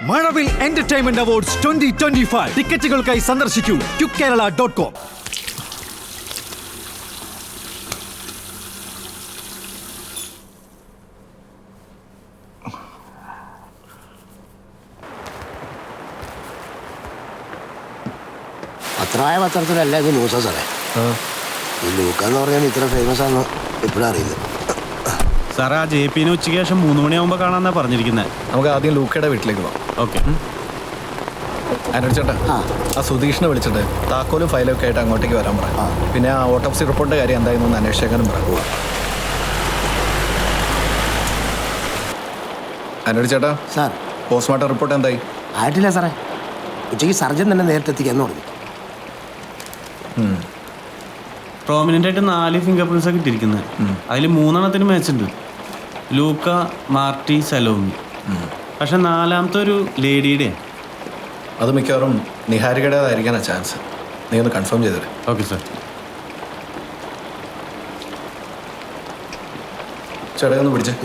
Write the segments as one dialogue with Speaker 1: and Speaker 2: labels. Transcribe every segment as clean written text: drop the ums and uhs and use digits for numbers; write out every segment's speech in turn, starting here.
Speaker 1: മഴവിൽ entertainment awards 2025 ടിക്കറ്റുകൾക്കായി സന്ദർശിക്കൂ QKerala.com.
Speaker 2: പത്രമായ പത്രത്തിലല്ല ഇത് ന്യൂസാ സാറേ. ഈ ലൂക്ക എന്ന് പറഞ്ഞാൽ ഇത്ര ഫേമസ് ആണെന്ന് ഇപ്പോഴും അറിയില്ല
Speaker 3: സാറേ. ആ JP ഉച്ചയ്ക്ക് ശേഷം 3 മണിയാകുമ്പോൾ കാണാമെന്നാണ് പറഞ്ഞിരിക്കുന്നത്.
Speaker 4: നമുക്ക് ആദ്യം ലൂക്കയുടെ വീട്ടിലേക്ക് പോകാം.
Speaker 3: ഓക്കെ.
Speaker 4: ചേട്ടാ, ആ സുധീഷിനെ വിളിച്ചിട്ട് താക്കോലും ഫയലൊക്കെ ആയിട്ട് അങ്ങോട്ടേക്ക് വരാൻ പറയാം. പിന്നെ ആ ഓട്ടോപ്സി റിപ്പോർട്ടിൻ്റെ കാര്യം എന്തായിരുന്നു എന്ന് അന്വേഷിച്ചേക്കാനും പറയാം. അനുടി ചേട്ടാ,
Speaker 2: സാർ
Speaker 4: പോസ്റ്റ്മോർട്ടം റിപ്പോർട്ട് എന്തായി?
Speaker 2: ആയിട്ടില്ല സാറേ. ഉച്ചയ്ക്ക് സർജൻ തന്നെ നേരത്തെ എത്തിക്കാന്ന് പറഞ്ഞു.
Speaker 3: പ്രോമിനൻ്റ് ആയിട്ട് 4 ഫിംഗർ പ്രിൻസാണ് കിട്ടിയിരിക്കുന്നത്. അതിൽ 3 മാച്ച് ഉണ്ട്. ലൂക്ക, മാർട്ടി, സലോമി. പക്ഷെ 4ാമത്തെ ഒരു ലേഡിയുടെ.
Speaker 4: അത് മിക്കവാറും നിഹാരികയുടേതായിരിക്കാനാണ് ചാൻസ്. നീ ഒന്ന് കൺഫേം ചെയ്തേ.
Speaker 3: Okay sir.
Speaker 4: ചേട്ടാ ഒന്ന് പിടിച്ചേ.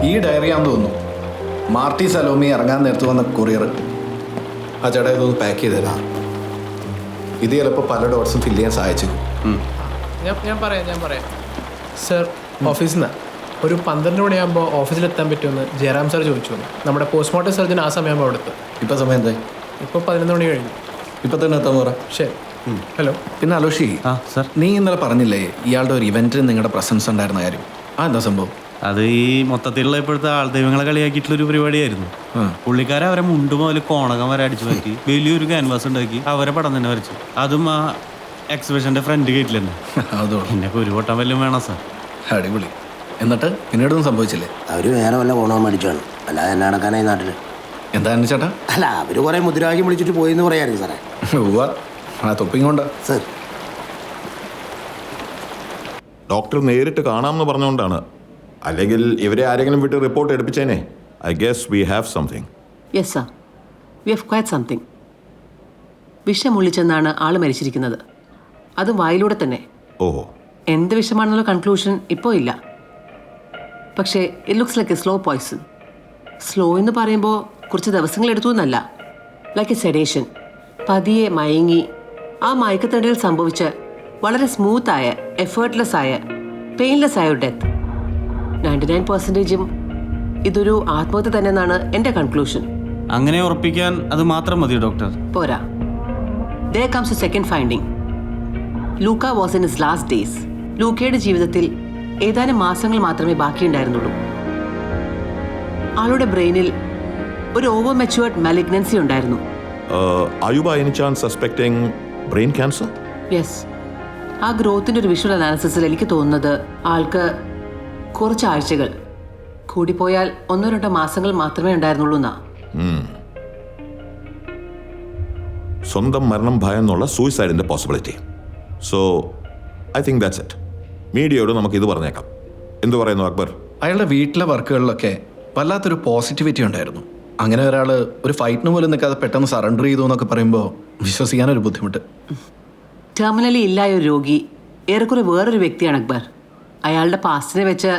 Speaker 4: ഈ ഡയറി ആണെന്ന് തോന്നുന്നു. മാർട്ടി സലോമി ഇറങ്ങാൻ നേരത്ത് വന്ന കൊറിയർ. ആ ചേട്ടാ ഇതൊന്ന് പാക്ക് ചെയ്തരാ. ഇത് ചിലപ്പോൾ പല ഡോട്ട്സും ഫില്ല് ചെയ്യാൻ സഹായിച്ചു.
Speaker 5: ഞാൻ പറയാം സർ. ഓഫീസിൽ നിന്ന് ഒരു 12 മണിയാകുമ്പോൾ ഓഫീസിലെത്താൻ പറ്റുമെന്ന് ജയറാം സാർ ചോദിച്ചു. നമ്മുടെ പോസ്റ്റ്മോർട്ടം സർജൻ ആ സമയമാകുമ്പോൾ അവിടെ എത്തും.
Speaker 4: ഇപ്പം സമയം എന്തായി?
Speaker 5: ഇപ്പോൾ 11 മണി കഴിഞ്ഞു.
Speaker 4: ഇപ്പം തന്നെ എത്താന്ന് പറ.
Speaker 5: ശരി. ഹലോ.
Speaker 4: പിന്നെ അലോഷി,
Speaker 3: സാർ,
Speaker 4: നീ ഇന്നലെ പറഞ്ഞില്ലേ ഇയാളുടെ ഒരു ഇവൻറ്റിന് നിങ്ങളുടെ പ്രസൻസ് ഉണ്ടായിരുന്ന കാര്യം? ആ എന്താ സംഭവം?
Speaker 3: അത് ഈ മൊത്തത്തിലുള്ള ഇപ്പോഴത്തെ ആൾദൈവങ്ങളെ കളിയാക്കിയിട്ടുള്ളൊരു പരിപാടിയായിരുന്നു. പുള്ളിക്കാരെ അവരെ മുണ്ട് മുതൽ കോണകം വരെ അടിച്ചു മാറ്റി വലിയൊരു ക്യാൻവാസ് ഉണ്ടാക്കി അവരെ പടം തന്നെ വരച്ചു. അതും ആ എക്സിബിഷന്റെ ഫ്രണ്ട് ഗേറ്റിൽ തന്നെ. അതോ പിന്നെ ഒരു വട്ടം വല്ലതും വേണം സാർ.
Speaker 4: അടിപൊളി. എന്നിട്ട് പിന്നീടൊന്നും സംഭവിച്ചില്ലേ?
Speaker 2: അവര് വേറെ വല്ല കോണവും മേടിച്ചാണ്, അല്ലാതെ എന്നെ നടക്കാനായി നാട്ടില്.
Speaker 4: എന്താ ചേട്ടാ?
Speaker 2: അല്ല, അവര് കുറെ മുദ്രാവാക്യം വിളിച്ചിട്ട് പോയി എന്ന് പറയായിരുന്നു സാറേ.
Speaker 4: ആ തൊപ്പിങ്ങോണ്ട
Speaker 2: സാർ.
Speaker 6: ഡോക്ടർ നേരിട്ട് കാണാമെന്ന് പറഞ്ഞുകൊണ്ടാണ്. അല്ലെങ്കിൽ ഇവരെ ആരെങ്കിലും വിട്ട് റിപ്പോർട്ട് എടുപ്പിച്ചേനെ. I guess we have something.
Speaker 7: Yes sir, we have quite something. വിഷമുള്ളിച്ചെന്നാണ് ആൾ മരിച്ചിരിക്കുന്നത്. അതും വായിലൂടെ തന്നെ.
Speaker 6: ഓഹോ.
Speaker 7: എന്ത് വിഷമാണെന്നുള്ള കൺക്ലൂഷൻ ഇപ്പോൾ ഇല്ല. പക്ഷേ it looks like A slow poison. Slow എന്ന് പറയുമ്പോൾ കുറച്ച് ദിവസങ്ങൾ എടുത്തു എന്നല്ല, ലൈക്ക് എ സെഡേഷൻ. പതിയെ മയങ്ങി ആ മയക്കത്തടിയിൽ സംഭവിച്ച വളരെ സ്മൂത്തായ, എഫേർട്ട്ലെസ് ആയ, പെയിൻലെസ് ആയ ഒരു ഡെത്ത്. 99%ഉം ഇതൊരു ആത്മഹത്യ തന്നെ എന്നാണ് എൻ്റെ കൺക്ലൂഷൻ.
Speaker 3: അങ്ങനെ ഉറപ്പിക്കാൻ അത് മാത്രം മതി ഡോക്ടർ?
Speaker 7: പോരാ. There comes a second finding. Luca was in his last days. ലൂക്കയുടെ ജീവിതത്തിൽ ഏതാനും മാസങ്ങൾ മാത്രമേ ബാക്കിയുണ്ടായിരുന്നുള്ളൂ. ആളുടെ ബ്രെയിനിൽ ഒരു ഓവർ മെച്യൂർഡ് മാലിഗ്നൻസി ഉണ്ടായിരുന്നു.
Speaker 6: Are you by any chance suspecting brain cancer?
Speaker 7: Yes. ആ ഗ്രോത്തിൻ്റെ ഒരു വിഷ്വൽ അനാലിസിസിൽ എനിക്ക് തോന്നുന്നത് ആൾക്ക് കുറച്ച് ആഴ്ചകൾ, കൂടിപ്പോയാൽ 1-2 മാസങ്ങൾ മാത്രമേ ഉണ്ടായിരുന്നുള്ളൂ എന്നാ.
Speaker 6: സ്വന്തം മരണം ഭയന്നുള്ള സൂയിസൈഡിന്റെ possibility. So I think that's it. മീഡിയയോട് നമുക്ക് ഇത് പറഞ്ഞേക്കാം. എന്തു പറയുന്നു അക്ബർ?
Speaker 4: അയാളുടെ വീട്ടിലെ വർക്കുകളിലൊക്കെ വല്ലാത്തൊരു പോസിറ്റിവിറ്റി ഉണ്ടായിരുന്നു. അങ്ങനെ ഒരാൾ ഒരു ഫൈറ്റിന് പോലും നിൽക്കാതെ പെട്ടെന്ന് സറണ്ടർ ചെയ്തു എന്നൊക്കെ പറയുമ്പോൾ വിശ്വസിക്കാനൊരു ബുദ്ധിമുട്ട്.
Speaker 7: ടെർമിനലി ഇല്ലായ ഒരു രോഗി ഏറെക്കുറെ വേറൊരു വ്യക്തിയാണ് അക്ബർ. അയാളുടെ പാസ്റ്റിനെ വെച്ച്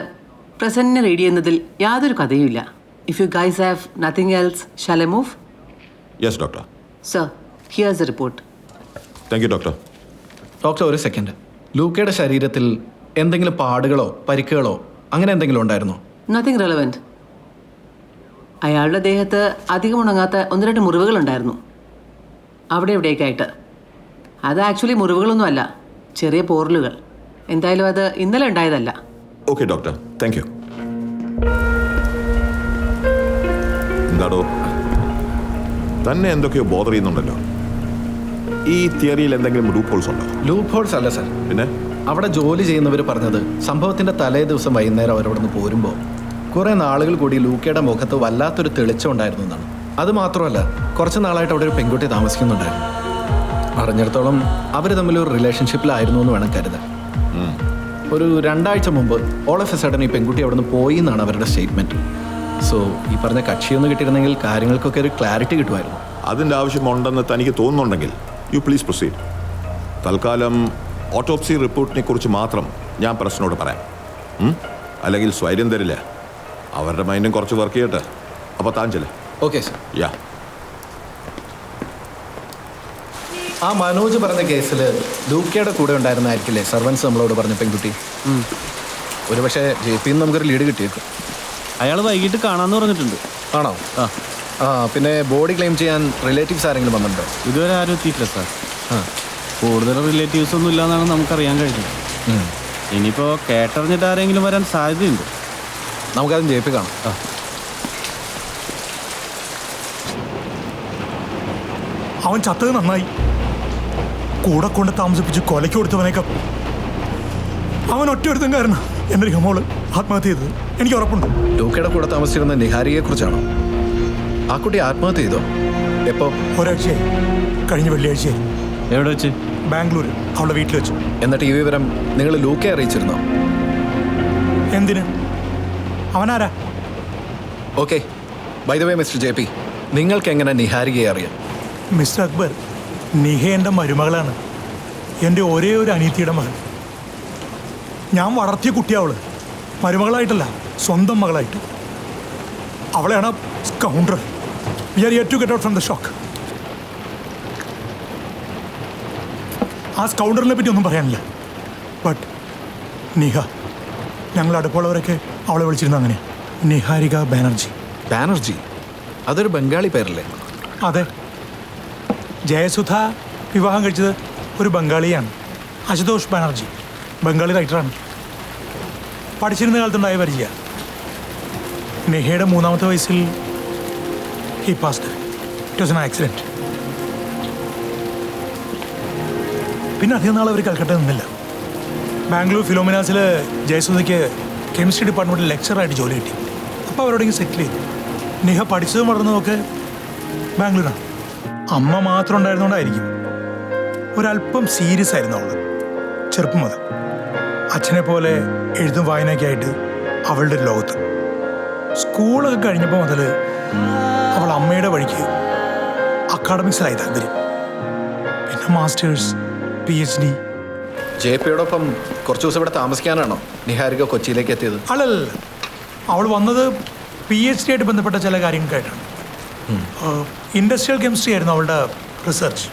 Speaker 7: പ്രസന്റിനെ റീഡ് ചെയ്യുന്നതിൽ യാതൊരു കഥയുമില്ല. If you guys have nothing else, shall I move?
Speaker 6: Yes doctor.
Speaker 7: Sir, here's the report.
Speaker 6: Thank you doctor.
Speaker 4: Doctor, ഒരു സെക്കൻഡ്. ലൂക്കയുടെ ശരീരത്തിൽ എന്തെങ്കിലും പാടുകളോ പരിക്കുകളോ അങ്ങനെ എന്തെങ്കിലും ഉണ്ടായിരുന്നോ?
Speaker 7: Nothing relevant. അയാളുടെ ദേഹത്ത് അധികം ഉണങ്ങാത്ത 1-2 മുറിവുകൾ ഉണ്ടായിരുന്നു, അവിടെ എവിടെയൊക്കെയായിട്ട്. അത് ആക്ച്വലി മുറിവുകളൊന്നും അല്ല, ചെറിയ പോറലുകൾ. എന്തായാലും അത് ഇന്നലെ ഉണ്ടായതല്ല.
Speaker 6: Okay doctor, thank you. എന്താടോ, തന്നെ എന്തൊക്കെയോ ബോധർ ചെയ്യുന്നുണ്ടല്ലോ. ഈ തിയറിയിൽ എന്തെങ്കിലും ലൂപ്പ് ഹോൾസ് ഉണ്ടോ?
Speaker 4: ലൂപ്പ് ഹോൾസ് അല്ല സർ.
Speaker 6: പിന്നെ
Speaker 4: അവിടെ ജോലി ചെയ്യുന്നവർ പറഞ്ഞത് സംഭവത്തിൻ്റെ തലേ ദിവസം വൈകുന്നേരം അവരവിടെ നിന്ന് പോരുമ്പോൾ കുറേ നാളുകൾ കൂടി ലൂക്കയുടെ മുഖത്ത് വല്ലാത്തൊരു തെളിച്ചം ഉണ്ടായിരുന്നു എന്നാണ്. അത് മാത്രമല്ല കുറച്ച് നാളായിട്ട് അവിടെ ഒരു പെൺകുട്ടി താമസിക്കുന്നുണ്ടായിരുന്നു. അറിഞ്ഞിടത്തോളം അവർ തമ്മിൽ ഒരു റിലേഷൻഷിപ്പിലായിരുന്നു എന്ന് വേണം കരുതാൻ. ഒരു 2 ആഴ്ച മുമ്പ് ഓൾ ഓഫ് എ സഡൻ ഈ പെൺകുട്ടി അവിടെ നിന്ന് പോയി എന്നാണ് അവരുടെ സ്റ്റേറ്റ്മെൻറ്റ്. സോ ഈ പറഞ്ഞ കക്ഷിയൊന്നും കിട്ടിയിരുന്നെങ്കിൽ കാര്യങ്ങൾക്കൊക്കെ ഒരു ക്ലാരിറ്റി കിട്ടുമായിരുന്നു.
Speaker 6: അതിൻ്റെ ആവശ്യമുണ്ടെന്ന് തനിക്ക് തോന്നുന്നുണ്ടെങ്കിൽ യു പ്ലീസ് പ്രൊസീഡ്. തൽക്കാലം ഓട്ടോപ്സി റിപ്പോർട്ടിനെ കുറിച്ച് മാത്രം ഞാൻ പ്രശ്നോട് പറയാം. അല്ലെങ്കിൽ സ്വൈര്യം തരില്ല. അവരുടെ മൈൻഡും കുറച്ച് വർക്ക് ചെയ്യട്ടെ. അപ്പോൾ താൻ ചെല്ലേ.
Speaker 4: Okay sir.
Speaker 6: യാ.
Speaker 4: ആ മനോജ് പറഞ്ഞ കേസിൽ ലൂക്കയുടെ കൂടെ ഉണ്ടായിരുന്നായിരിക്കില്ലേ സർവൻസ് നമ്മളോട് പറഞ്ഞ പെൺകുട്ടി? ഒരു പക്ഷേ JP നമുക്കൊരു ലീഡ് കിട്ടിയേക്കും.
Speaker 3: അയാൾ വൈകിട്ട് കാണാമെന്ന് പറഞ്ഞിട്ടുണ്ട്.
Speaker 4: ആണോ? ആ പിന്നെ ബോഡി ക്ലെയിം ചെയ്യാൻ റിലേറ്റീവ്സ് ആരെങ്കിലും വന്നിട്ടുണ്ടോ?
Speaker 3: ഇതുവരെ ആരും എത്തിയിട്ടില്ല സാർ. കൂടുതൽ റിലേറ്റീവ്സ് ഒന്നും ഇല്ലാന്നാണ് നമുക്കറിയാൻ കഴിഞ്ഞത്. ഇനിയിപ്പോൾ കേട്ടറിഞ്ഞിട്ട് ആരെങ്കിലും വരാൻ സാധ്യതയുണ്ട്.
Speaker 4: നമുക്കതും JP കാണാം.
Speaker 8: അവൻ ചത്തത് നന്നായി. കൂടെ കൊണ്ട് താമസിപ്പിച്ച് കൊലയ്ക്ക് കൊടുത്തവനേക്കാൾ അവൻ ഒറ്റയൊരുത്തൻ കാരണം എൻ്റെ ഹമോള് ആത്മഹത്യ ചെയ്തത് എനിക്ക് ഉറപ്പുണ്ട്.
Speaker 4: ലൂക്കയുടെ കൂടെ താമസിച്ചിരുന്ന നിഹാരിയെ കുറിച്ചാണോ? ആ കുട്ടി ആത്മഹത്യ ചെയ്തോ? എപ്പോ?
Speaker 8: ഒരാഴ്ചയായി. കഴിഞ്ഞ വെള്ളിയാഴ്ചയായി.
Speaker 3: എവിടെ വെച്ച്?
Speaker 8: ബാംഗ്ലൂർ, അവളുടെ വീട്ടിൽ വെച്ചു.
Speaker 4: എന്നിട്ട് ഈ വിവരം നിങ്ങൾ ലൂക്കയെ അറിയിച്ചിരുന്നോ?
Speaker 8: എന്തിന്? അവനാരാ?
Speaker 4: Okay. By the way mister JP, നിങ്ങൾക്ക് എങ്ങനെ നിഹാരികയെ അറിയാം?
Speaker 8: മിസ്റ്റർ അക്ബർ, നിഹ എൻ്റെ മരുമകളാണ്. എൻ്റെ ഒരേ ഒരു അനിയത്തിയുടെ മകൾ. ഞാൻ വളർത്തിയ കുട്ടിയാവള്. മരുമകളായിട്ടല്ല, സ്വന്തം മകളായിട്ട്. അവളെയാണ് scoundrel. We are yet to get out from the shock. ആ സ്കൗണ്ടറിനെ പറ്റി ഒന്നും പറയാനില്ല. ബട്ട് നിഹ, ഞങ്ങൾ അടുപ്പുള്ളവരൊക്കെ അവളെ വിളിച്ചിരുന്നു അങ്ങനെ. നിഹാരിക ബാനർജി.
Speaker 4: ബാനർജി? അതൊരു ബംഗാളി പേരല്ലേ?
Speaker 8: അതെ. ജയസുധ വിവാഹം കഴിച്ചത് ഒരു ബംഗാളിയാണ്, അശുതോഷ് ബാനർജി. ബംഗാളി റൈറ്ററാണ്. പഠിച്ചിരുന്ന കാലത്തുണ്ടായ പരിചയ. നെഹയുടെ 3ാമത്തെ വയസ്സിൽ he passed. It was an accident. പിന്നെ അധികം നാൾ അവർ കൽക്കട്ട നിന്നില്ല. ബാംഗ്ലൂർ ഫിലോമിനാസിൽ ജയസുധയ്ക്ക് കെമിസ്ട്രി ഡിപ്പാർട്ട്മെൻറ്റിൽ ലെക്ചറായിട്ട് ജോലി കിട്ടി. അപ്പോൾ അവരോടെങ്കിൽ സെറ്റിൽ ചെയ്തു. നിഹ പഠിച്ചതും വളർന്നതൊക്കെ ബാംഗ്ലൂരാണ്. അമ്മ മാത്രം ഉണ്ടായിരുന്നോണ്ടായിരിക്കും ഒരല്പം സീരിയസ് ആയിരുന്നു അവൾ ചെറുപ്പം മുതൽ. അച്ഛനെ പോലെ എഴുതും വായനയൊക്കെ ആയിട്ട് അവളുടെ ഒരു ലോകത്ത്. സ്കൂളൊക്കെ കഴിഞ്ഞപ്പോൾ മുതൽ അവൾ അമ്മയുടെ വഴിക്ക് അക്കാഡമിക്സിലായി താല്പര്യം. പിന്നെ മാസ്റ്റേഴ്സ്, PhD.
Speaker 4: JPയോടൊപ്പം കുറച്ച് ദിവസം ഇവിടെ താമസിക്കാനാണോ നിഹാരിക കൊച്ചിയിലേക്ക് എത്തിയത്?
Speaker 8: അല്ലല്ല, അവൾ വന്നത് PhD ആയിട്ട് ബന്ധപ്പെട്ട ചില കാര്യങ്ങൾക്കായിട്ടാണ്. ഇൻഡസ്ട്രിയൽ കെമിസ്ട്രി ആയിരുന്നു അവളുടെ റിസർച്ച്.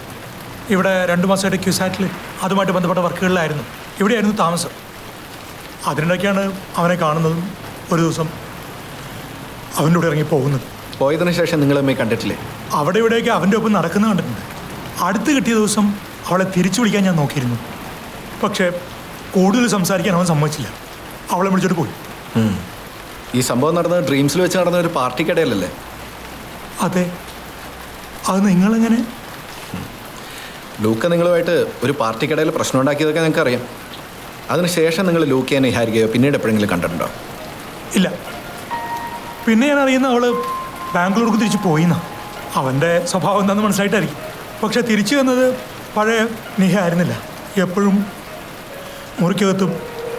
Speaker 8: ഇവിടെ 2 മാസമായിട്ട് ക്യുസാറ്റിൽ അതുമായിട്ട് ബന്ധപ്പെട്ട വർക്കുകളിലായിരുന്നു. ഇവിടെയായിരുന്നു താമസം. അതിനിടയ്ക്കാണ് അവനെ കാണുന്നതും ഒരു ദിവസം അവൻ്റെ കൂടെ ഇറങ്ങി പോകുന്നത്.
Speaker 4: പോയതിനു ശേഷം നിങ്ങൾ അമ്മയെ കണ്ടിട്ടില്ലേ?
Speaker 8: അവിടെ ഇവിടെയൊക്കെ അവൻ്റെ ഒപ്പം നടക്കുന്ന കണ്ടിട്ടുണ്ട്. അടുത്ത് കിട്ടിയ ദിവസം അവളെ തിരിച്ചു വിളിക്കാൻ ഞാൻ നോക്കിയിരുന്നു. പക്ഷേ കൂടുതൽ സംസാരിക്കാൻ അവൻ സമ്മതിച്ചില്ല. അവളെ വിളിച്ചിട്ട് പോയി.
Speaker 4: ഈ സംഭവം നടന്നത് ഡ്രീംസിൽ വെച്ച് നടന്ന ഒരു പാർട്ടിക്കിടയിലല്ലേ?
Speaker 8: അതെ. അത് നിങ്ങളെങ്ങനെ?
Speaker 4: ലൂക്ക നിങ്ങളുമായിട്ട് ഒരു പാർട്ടിക്കിടയിൽ പ്രശ്നം ഉണ്ടാക്കിയതൊക്കെ നിങ്ങൾക്ക് അറിയാം. അതിനുശേഷം നിങ്ങൾ ലൂക്കയെ നിഹാരികയോ പിന്നീട് എപ്പോഴെങ്കിലും കണ്ടിട്ടുണ്ടോ?
Speaker 8: ഇല്ല. പിന്നെ ഞാൻ അറിയുന്ന അവൾ ബാംഗ്ലൂർക്ക് തിരിച്ച് പോയിന്നാ. അവൻ്റെ സ്വഭാവം എന്താണെന്ന് മനസ്സിലായിട്ടായിരിക്കും. പക്ഷെ തിരിച്ചു വന്നത് പഴയ നിഹ ആയിരുന്നില്ല. എപ്പോഴും മുറിക്കകത്തും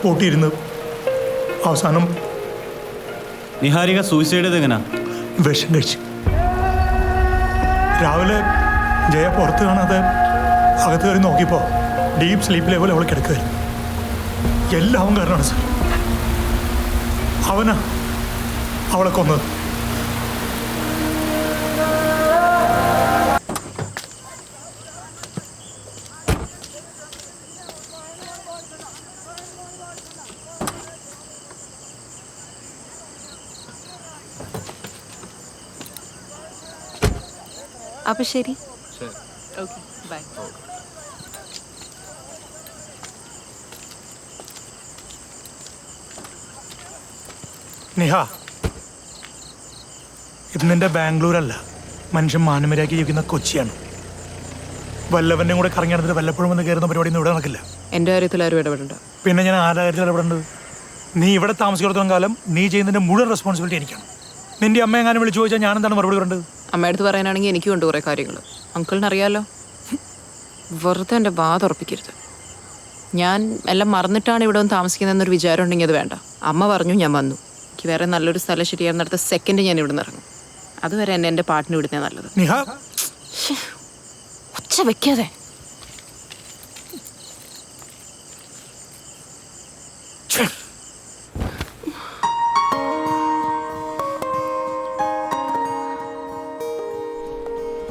Speaker 8: പൂട്ടിയിരുന്ന് അവസാനം
Speaker 3: നിഹാരിക സൂയിസൈഡ് ചെയ്ത് എങ്ങനെയാ?
Speaker 8: വിഷം കഴിച്ച്. രാവിലെ ജയ പുറത്ത് കാണാതെ അകത്ത് കയറി നോക്കിയപ്പോൾ ഡീപ്പ് സ്ലീപ്പ് ലെവൽ അവൾ കിടക്കുകയായിരുന്നു. എല്ലാം കാരണമാണ് സാർ. അവനാ അവളെ കൊന്നത്.
Speaker 9: അപ്പൊ ശരി.
Speaker 7: Okay, by.
Speaker 8: നിഹ, ഇത് നിന്റെ ബാംഗ്ലൂരല്ല, മനുഷ്യൻ മാനമര്യാദയ്ക്ക് ജീവിക്കുന്ന കൊച്ചിയാണ്. വല്ലവൻ്റെ കൂടെ കറങ്ങി നടന്നിട്ട് വല്ലപ്പോഴും വന്ന് കയറുന്ന പരിപാടി ഒന്നും ഇവിടെ നടക്കില്ല.
Speaker 9: എൻ്റെ കാര്യത്തിൽ ആരും ഇടപെടണ്ട.
Speaker 8: പിന്നെ ഞാൻ ആരുടെ കാര്യത്തിൽ ഇടപെടേണ്ടത്? നീ ഇവിടെ താമസിച്ചിടത്തോളം കാലം നീ ചെയ്യുന്നതിൻ്റെ മുഴുവൻ റെസ്പോൺസിബിലിറ്റി എനിക്കാണ്. നിന്റെ അമ്മ എങ്ങാനും വിളിച്ചു ചോദിച്ചാൽ ഞാൻ എന്താണ് മറുപടി പറയേണ്ടത്?
Speaker 9: അമ്മയടുത്ത് പറയാനാണെങ്കിൽ എനിക്കും ഉണ്ട് കുറേ കാര്യങ്ങൾ. അങ്കിളിന് അറിയാലോ. വെറുതെ എൻ്റെ വാ തുറപ്പിക്കരുത്. ഞാൻ എല്ലാം മറന്നിട്ടാണ് ഇവിടെ വന്ന് താമസിക്കുന്നതെന്നൊരു വിചാരം ഉണ്ടെങ്കിൽ അത് വേണ്ട. അമ്മ പറഞ്ഞു, ഞാൻ വന്നു. എനിക്ക് വേറെ നല്ലൊരു സ്ഥലം ശരിയായിരുന്നിടത്ത സെക്കൻഡ് ഞാൻ ഇവിടെ നിന്ന് ഇറങ്ങും. അതുവരെ എന്നെ എൻ്റെ പാട്ടിന് വിടുന്നേ നല്ലത്. ഒച്ച വെക്കാതെ.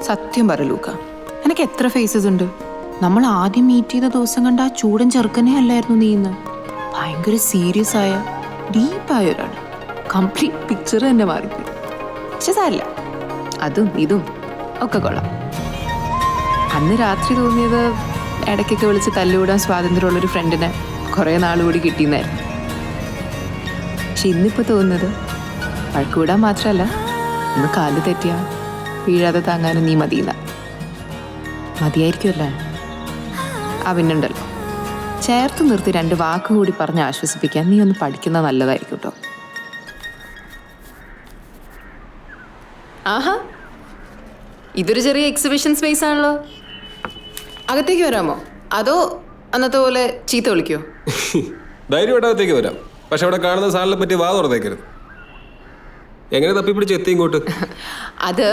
Speaker 9: സത്യം പറ ലൂക്ക, എനിക്ക് എത്ര ഫേസസ് ഉണ്ട്. നമ്മൾ ആദ്യം മീറ്റ് ചെയ്ത ദിവസം കണ്ട ആ ചൂടൻ ചെറുക്കനെ അല്ലായിരുന്നു നീ ഇന്ന്. ഭയങ്കര സീരിയസ് ആയ ഡീപ്പായ ഒരാൾ. കംപ്ലീറ്റ് പിക്ചർ തന്നെ മാറിപ്പോയി. പക്ഷെ സാരില്ല, അതും ഇതും ഒക്കെ കൊള്ളാം. അന്ന് രാത്രി തോന്നിയത് ഇടയ്ക്കൊക്കെ വിളിച്ച് തല്ലുകൂടാൻ സ്വാതന്ത്ര്യമുള്ളൊരു ഫ്രണ്ടിനെ കുറേ നാളുകൂടി കിട്ടിയെന്നായിരുന്നു. പക്ഷെ ഇന്നിപ്പോൾ തോന്നുന്നത് വഴക്കുകൂടാൻ മാത്രമല്ല, ഒന്ന് കാല് തെറ്റിയാ വീഴാതെ താങ്ങാനും നീ മതിയെന്ന. മതിയായിരിക്കുമല്ലേ? പിന്നുണ്ടല്ലോ, ചേർത്ത് നിർത്തി 2 വാക്ക് കൂടി പറഞ്ഞ് ആശ്വസിപ്പിക്കാൻ നീ ഒന്ന് പഠിക്കുന്നത് നല്ലതായിരിക്കും കേട്ടോ. ആഹാ, ഇതൊരു ചെറിയ എക്സിബിഷൻ സ്പേസ് ആണല്ലോ. അകത്തേക്ക് വരാമോ? അതോ അന്നത്തെ പോലെ ചീത്ത വിളിക്കോ?
Speaker 10: ധൈര്യമായിട്ട് അകത്തേക്ക് വരാം. പക്ഷെ അവിടെ കാണുന്ന സാധനത്തെ പറ്റി വാ തുറന്നേക്കരുത്. എങ്ങനെ തപ്പിപ്പിടിച്ച് എത്തി ഇങ്ങോട്ട്?
Speaker 9: അത്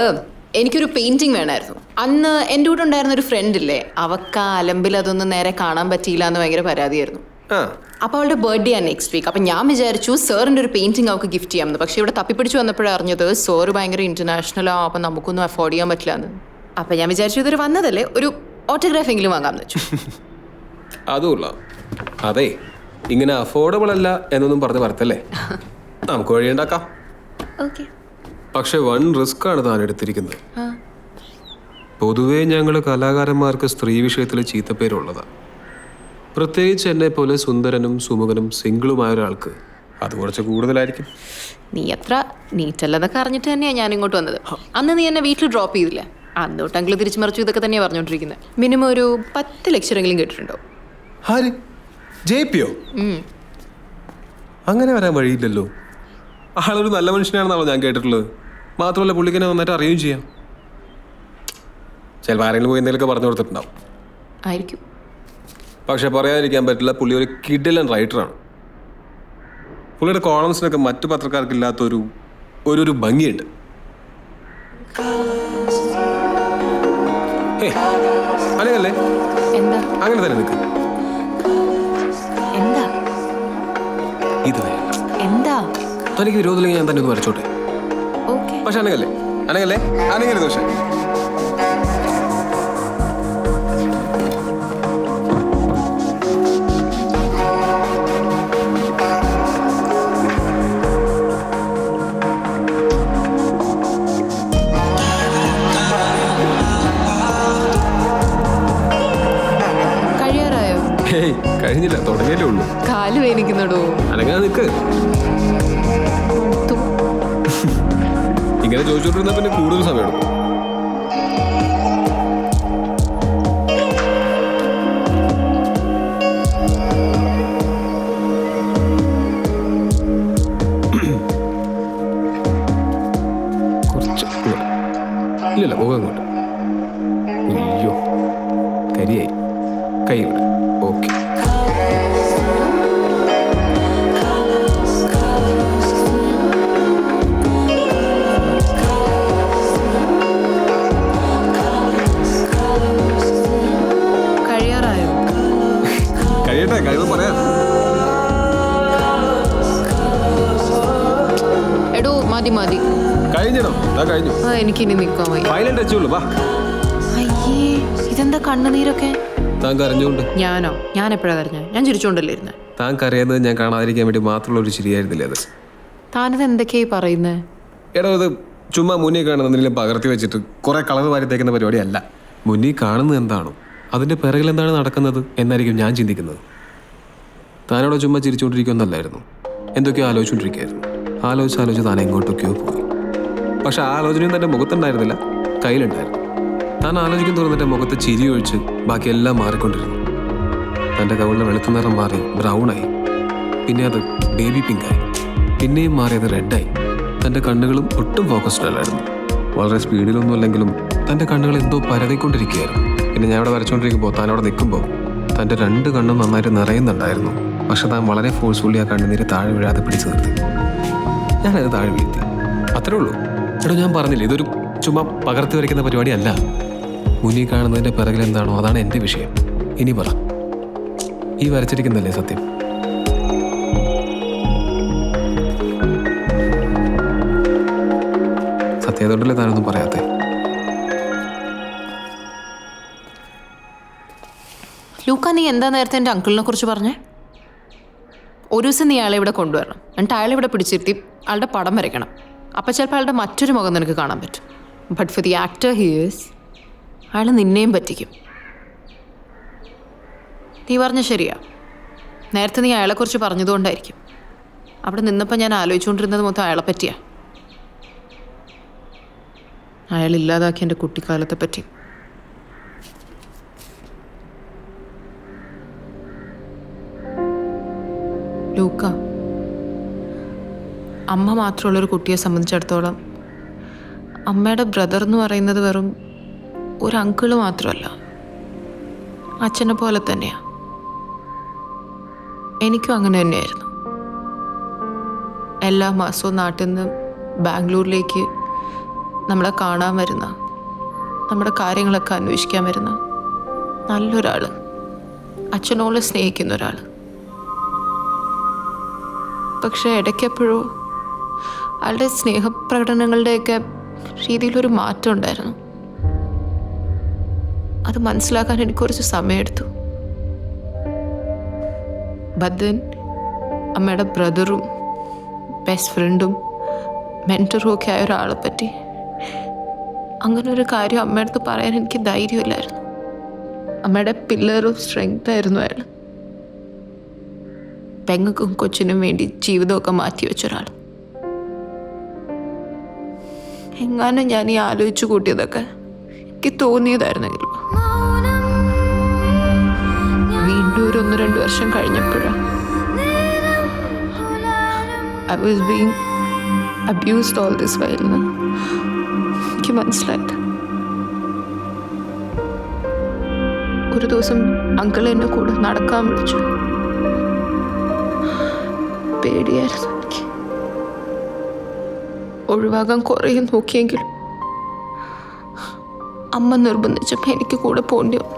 Speaker 9: എനിക്കൊരു പെയിന്റിങ് വേണമായിരുന്നു. അന്ന് എൻ്റെ കൂടെ ഉണ്ടായിരുന്ന ഒരു ഫ്രണ്ട് ഇല്ലേ, അവൾക്ക് ആ അലമ്പിൽ അതൊന്നും നേരെ കാണാൻ പറ്റിയില്ല എന്ന് ഭയങ്കര പരാതിയായിരുന്നു. അപ്പോൾ അവളുടെ ബർത്ത്ഡേ ആണ് നെക്സ്റ്റ് വീക്ക്. അപ്പം ഞാൻ വിചാരിച്ചു സാറിൻ്റെ ഒരു പെയിന്റിങ് അവൾക്ക് ഗിഫ്റ്റ് ചെയ്യാമെന്ന്. പക്ഷേ ഇവിടെ തപ്പിപ്പിടിച്ച് വന്നപ്പോഴാണ് അറിഞ്ഞത് സാറ് ഭയങ്കര ഇന്റർനാഷണലാണ്, അപ്പം നമുക്കൊന്നും അഫോർഡ് ചെയ്യാൻ പറ്റില്ല എന്ന്. അപ്പം ഞാൻ വിചാരിച്ചു ഇതൊരു വന്നതല്ലേ, ഒരു ഓട്ടോഗ്രാഫ് എങ്കിലും വാങ്ങാമെന്ന് വെച്ചു.
Speaker 10: അതുമില്ല. അതെ, ഇങ്ങനെ അഫോർഡബിൾ അല്ല എന്നൊന്നും പറഞ്ഞ് വരത്തല്ലേ, നമുക്ക് വഴിയുണ്ടാക്കാം.
Speaker 9: ഓക്കെ.
Speaker 10: പക്ഷെ വൺ റിസ്ക് ആണ് താൻ എടുത്തിരിക്കുന്നത്. പൊതുവേ ഞങ്ങൾ കലാകാരന്മാർക്ക് സ്ത്രീ വിഷയത്തിൽ ചീത്തപ്പേരുള്ളതാണ്. പ്രത്യേകിച്ച് എന്നെ പോലെ സുന്ദരനും സുമുഖനും സിംഗിളുമായ ഒരാൾക്ക് അത് കുറച്ച് കൂടുതലായിരിക്കും.
Speaker 9: നീ അത്ര നീറ്റല്ലെന്നൊക്കെ അറിഞ്ഞിട്ട് തന്നെയാണ് ഞാൻ ഇങ്ങോട്ട് വന്നത്. അന്ന് നീ എന്നെ വീട്ടിൽ ഡ്രോപ്പ് ചെയ്തില്ല. അന്ന് തൊട്ടെങ്കിലും തിരിച്ചു മറിച്ചു ഇതൊക്കെ തന്നെയാണ് പറഞ്ഞുകൊണ്ടിരിക്കുന്നത്. മിനിമം ഒരു 10 ലെക്ചറെങ്കിലും കേട്ടിട്ടുണ്ടോ?
Speaker 10: ആര്? JP-യോ? അങ്ങനെ വരാൻ വഴിയില്ലല്ലോ. ആളൊരു നല്ല മനുഷ്യനാണെന്നാണോ ഞാൻ കേട്ടിട്ടുള്ളത്. മാത്രമല്ല പുള്ളിക്കനെ നന്നായിട്ട് അറിയുകയും ചെയ്യാം. ചിലപ്പോൾ ആരെങ്കിലും പോയി എന്തെങ്കിലുമൊക്കെ പറഞ്ഞു കൊടുത്തിട്ടുണ്ടാവും
Speaker 9: ആയിരിക്കും.
Speaker 10: പക്ഷെ പറയാതിരിക്കാൻ പറ്റില്ല, പുള്ളി ഒരു കിഡിലൻ റൈറ്ററാണ്. പുള്ളിയുടെ കോളംസിനൊക്കെ മറ്റു പത്രക്കാർക്ക് ഇല്ലാത്തൊരു ഒരു ഭംഗിയുണ്ട്. അങ്ങനെയല്ലേ?
Speaker 9: എന്താ
Speaker 10: അങ്ങനെ തന്നെ നിൽക്കും.
Speaker 9: എന്താ
Speaker 10: ഇത്
Speaker 9: എന്താ
Speaker 10: തനിക്ക് വിരോധമില്ലെങ്കിൽ ഞാൻ തന്നെ ഒന്ന് വരച്ചോട്ടെ.
Speaker 9: ഓക്കെ.
Speaker 10: പക്ഷെ അനങ്ങല്ലേ ദോഷം.
Speaker 9: കഴിയാറായോ?
Speaker 10: കഴിഞ്ഞില്ല, തുടങ്ങിയല്ലേ ഉള്ളൂ.
Speaker 9: കാല് വേദനിക്കുന്നുണ്ടോ?
Speaker 10: അനങ്ങാതെ നിൽക്ക്. ഇങ്ങനെ ചോദിച്ചോണ്ടിരുന്ന പിന്നെ കൂടുതൽ സമയം എടുക്കും. കുറച്ച് ഇല്ലല്ല, പോകാൻ അങ്ങോട്ട്. അയ്യോ, കരിയായി. കൈ ഇവിടെ. ഓക്കെ. കഴിവ് പറയാം.
Speaker 9: എടോ മതി
Speaker 10: കഴിഞ്ഞോ? കഴിഞ്ഞു.
Speaker 9: എനിക്കിനി നിൽക്കാൻ വയ്യ.
Speaker 10: ഫൈനൽ ടച്ച് ഉള്ളൂ. വാ.
Speaker 9: അയ്യേ, ഇതെന്താ കണ്ണുനീരൊക്കെ?
Speaker 10: താൻ കരഞ്ഞോണ്ട്.
Speaker 9: ഞാനോ? ഞാൻ എപ്പോഴാ കരഞ്ഞ? ഞാൻ ചിരിച്ചോണ്ടല്ലേ ഇരുന്നെ.
Speaker 10: താൻ കരയുന്നത് ഞാൻ കാണാതിരിക്കാൻ വേണ്ടി മാത്രമുള്ള ഒരു ചിരിയായിരുന്നില്ലേ അത്?
Speaker 9: താനിത് എന്തൊക്കെയായി പറയുന്നേ?
Speaker 10: എടോ, ഇത് ചുമ്മാ മുന്നിൽ കാണുന്നതിലും പകർത്തി വെച്ചിട്ട് കുറെ കളർ വാരിത്തേക്കുന്ന പരിപാടിയല്ല. മുന്നിൽ കാണുന്നത് എന്താണോ അതിന്റെ പിറകിൽ എന്താണ് നടക്കുന്നത് എന്നായിരിക്കും ഞാൻ ചിന്തിക്കുന്നത്. താനോടെ ചുമ്മാ ചിരിച്ചുകൊണ്ടിരിക്കുന്നല്ലായിരുന്നു, എന്തൊക്കെയോ ആലോചിച്ചുകൊണ്ടിരിക്കുകയായിരുന്നു. ആലോചിച്ച് താൻ എങ്ങോട്ടൊക്കെയോ പോയി. പക്ഷെ ആ ആലോചനയും തൻ്റെ മുഖത്തുണ്ടായിരുന്നില്ല, കയ്യിലുണ്ടായിരുന്നു. താൻ ആലോചിക്കാൻ തോന്നുന്ന മുഖത്ത് ചിരി ഒഴിച്ച് ബാക്കിയെല്ലാം മാറിക്കൊണ്ടിരുന്നു. തൻ്റെ കവിളിലെ വെളുത്ത നിറം മാറി ബ്രൗണായി, പിന്നെ അത് ബേബി പിങ്കായി, പിന്നെയും മാറിയത് റെഡായി. തൻ്റെ കണ്ണുകളും ഒട്ടും ഫോക്കസ്ഡ് അല്ലായിരുന്നു. വളരെ സ്പീഡിലൊന്നും അല്ലെങ്കിലും തൻ്റെ കണ്ണുകൾ എന്തോ പരതിക്കൊണ്ടിരിക്കുകയായിരുന്നു. പിന്നെ ഞാൻ അവിടെ വരച്ചുകൊണ്ടിരിക്കുമ്പോൾ താൻ അവിടെ നിൽക്കുമ്പോൾ തൻ്റെ 2 കണ്ണും നന്നായിട്ട് നിറയുന്നുണ്ടായിരുന്നു. പക്ഷെ താൻ വളരെ ഫോഴ്സ്ഫുള്ളി ആ കണ്ണുനീര് താഴെ വീഴാതെ പിടിച്ചു നിർത്തി. ഞാനത് താഴെ വീഴ്ത്തി. അത്രേ ഉള്ളൂ. എടോ, ഞാൻ പറഞ്ഞില്ല, ഇതൊരു ചുമ്മാ പകർത്തി വരയ്ക്കുന്ന പരിപാടിയല്ല. മുന്നിൽ കാണുന്നതിൻ്റെ പിറകിൽ എന്താണോ അതാണ് എൻ്റെ വിഷയം. ഇനി പറ, ഈ വരച്ചിരിക്കുന്നല്ലേ സത്യം? സത്യമായതുകൊണ്ടല്ലേ താനൊന്നും പറയാത്തേ?
Speaker 9: ലൂക്ക, നീ എന്താ നേരത്തെ എൻ്റെ അങ്കിളിനെ കുറിച്ച് പറഞ്ഞേ? ഒരു ദിവസം നീ അയാളെ ഇവിടെ കൊണ്ടുവരണം, എന്നിട്ട് അയാളെ ഇവിടെ പിടിച്ചിരുത്തി ആളുടെ പടം വരയ്ക്കണം. അപ്പം ചിലപ്പോൾ അയാളുടെ മറ്റൊരു മുഖം നിനക്ക് കാണാൻ പറ്റും. But for the actor here's, അയാൾ നിന്നെയും പറ്റിക്കും. നീ പറഞ്ഞ ശരിയാ. നേരത്തെ നീ അയാളെക്കുറിച്ച് പറഞ്ഞതുകൊണ്ടായിരിക്കും. അവിടെ നിന്നപ്പോൾ ഞാൻ ആലോചിച്ചുകൊണ്ടിരുന്നത് മൊത്തം അയാളെ പറ്റിയാ. അയാൾ ഇല്ലാതാക്കിയ എൻ്റെ കുട്ടിക്കാലത്തെ പറ്റി. ലൂക്ക, അമ്മ മാത്രമുള്ളൊരു കുട്ടിയെ സംബന്ധിച്ചിടത്തോളം അമ്മയുടെ ബ്രദർ എന്ന് പറയുന്നത് വെറും ഒരു അങ്കിള് മാത്രമല്ല, അച്ഛനെ പോലെ തന്നെയാണ്. എനിക്കും അങ്ങനെ തന്നെയായിരുന്നു. എല്ലാ മാസവും നാട്ടിൽ നിന്ന് ബാംഗ്ലൂരിലേക്ക് നമ്മളെ കാണാൻ വരുന്ന, നമ്മുടെ കാര്യങ്ങളൊക്കെ അന്വേഷിക്കാൻ വരുന്ന നല്ലൊരാൾ, അച്ഛനോളം സ്നേഹിക്കുന്ന ഒരാൾ. പക്ഷെ ഇടയ്ക്കെപ്പോഴോ അയാളുടെ സ്നേഹപ്രകടനങ്ങളുടെയൊക്കെ രീതിയിലൊരു മാറ്റം ഉണ്ടായിരുന്നു. അത് മനസ്സിലാക്കാൻ എനിക്ക് കുറച്ച് സമയമെടുത്തു. ബദൻ അമ്മയുടെ ബ്രദറും ബെസ്റ്റ് ഫ്രണ്ടും മെൻറ്ററും ഒക്കെ ആയ ഒരാളെ പറ്റി അങ്ങനെ ഒരു കാര്യം അമ്മയുടെ അടുത്ത് പറയാൻ എനിക്ക് ധൈര്യമില്ലായിരുന്നു. അമ്മയുടെ പില്ലറും സ്ട്രെങ്ത് ആയിരുന്നു അയാൾ. പെങ്ങൾക്കും കൊച്ചിനും വേണ്ടി ജീവിതമൊക്കെ മാറ്റി വെച്ചൊരാൾ. എങ്ങാനും ഞാൻ ഈ ആലോചിച്ചു കൂട്ടിയതൊക്കെ എനിക്ക് തോന്നിയതായിരുന്നെങ്കിൽ വീണ്ടും ഒരു 1-2 വർഷം കഴിഞ്ഞപ്പോഴാണ് I was being abused all this while. എനിക്ക് മനസ്സിലായത്. ഒരു ദിവസം അങ്കിൾ എന്നെ കൂടെ നടക്കാൻ വിളിച്ചു. പേടിയായിരുന്നു എനിക്ക്. ഒഴിവാകാൻ കുറേ നോക്കിയെങ്കിലും അമ്മ നിർബന്ധിച്ചപ്പോൾ എനിക്ക് കൂടെ പോണ്ടി വന്നു.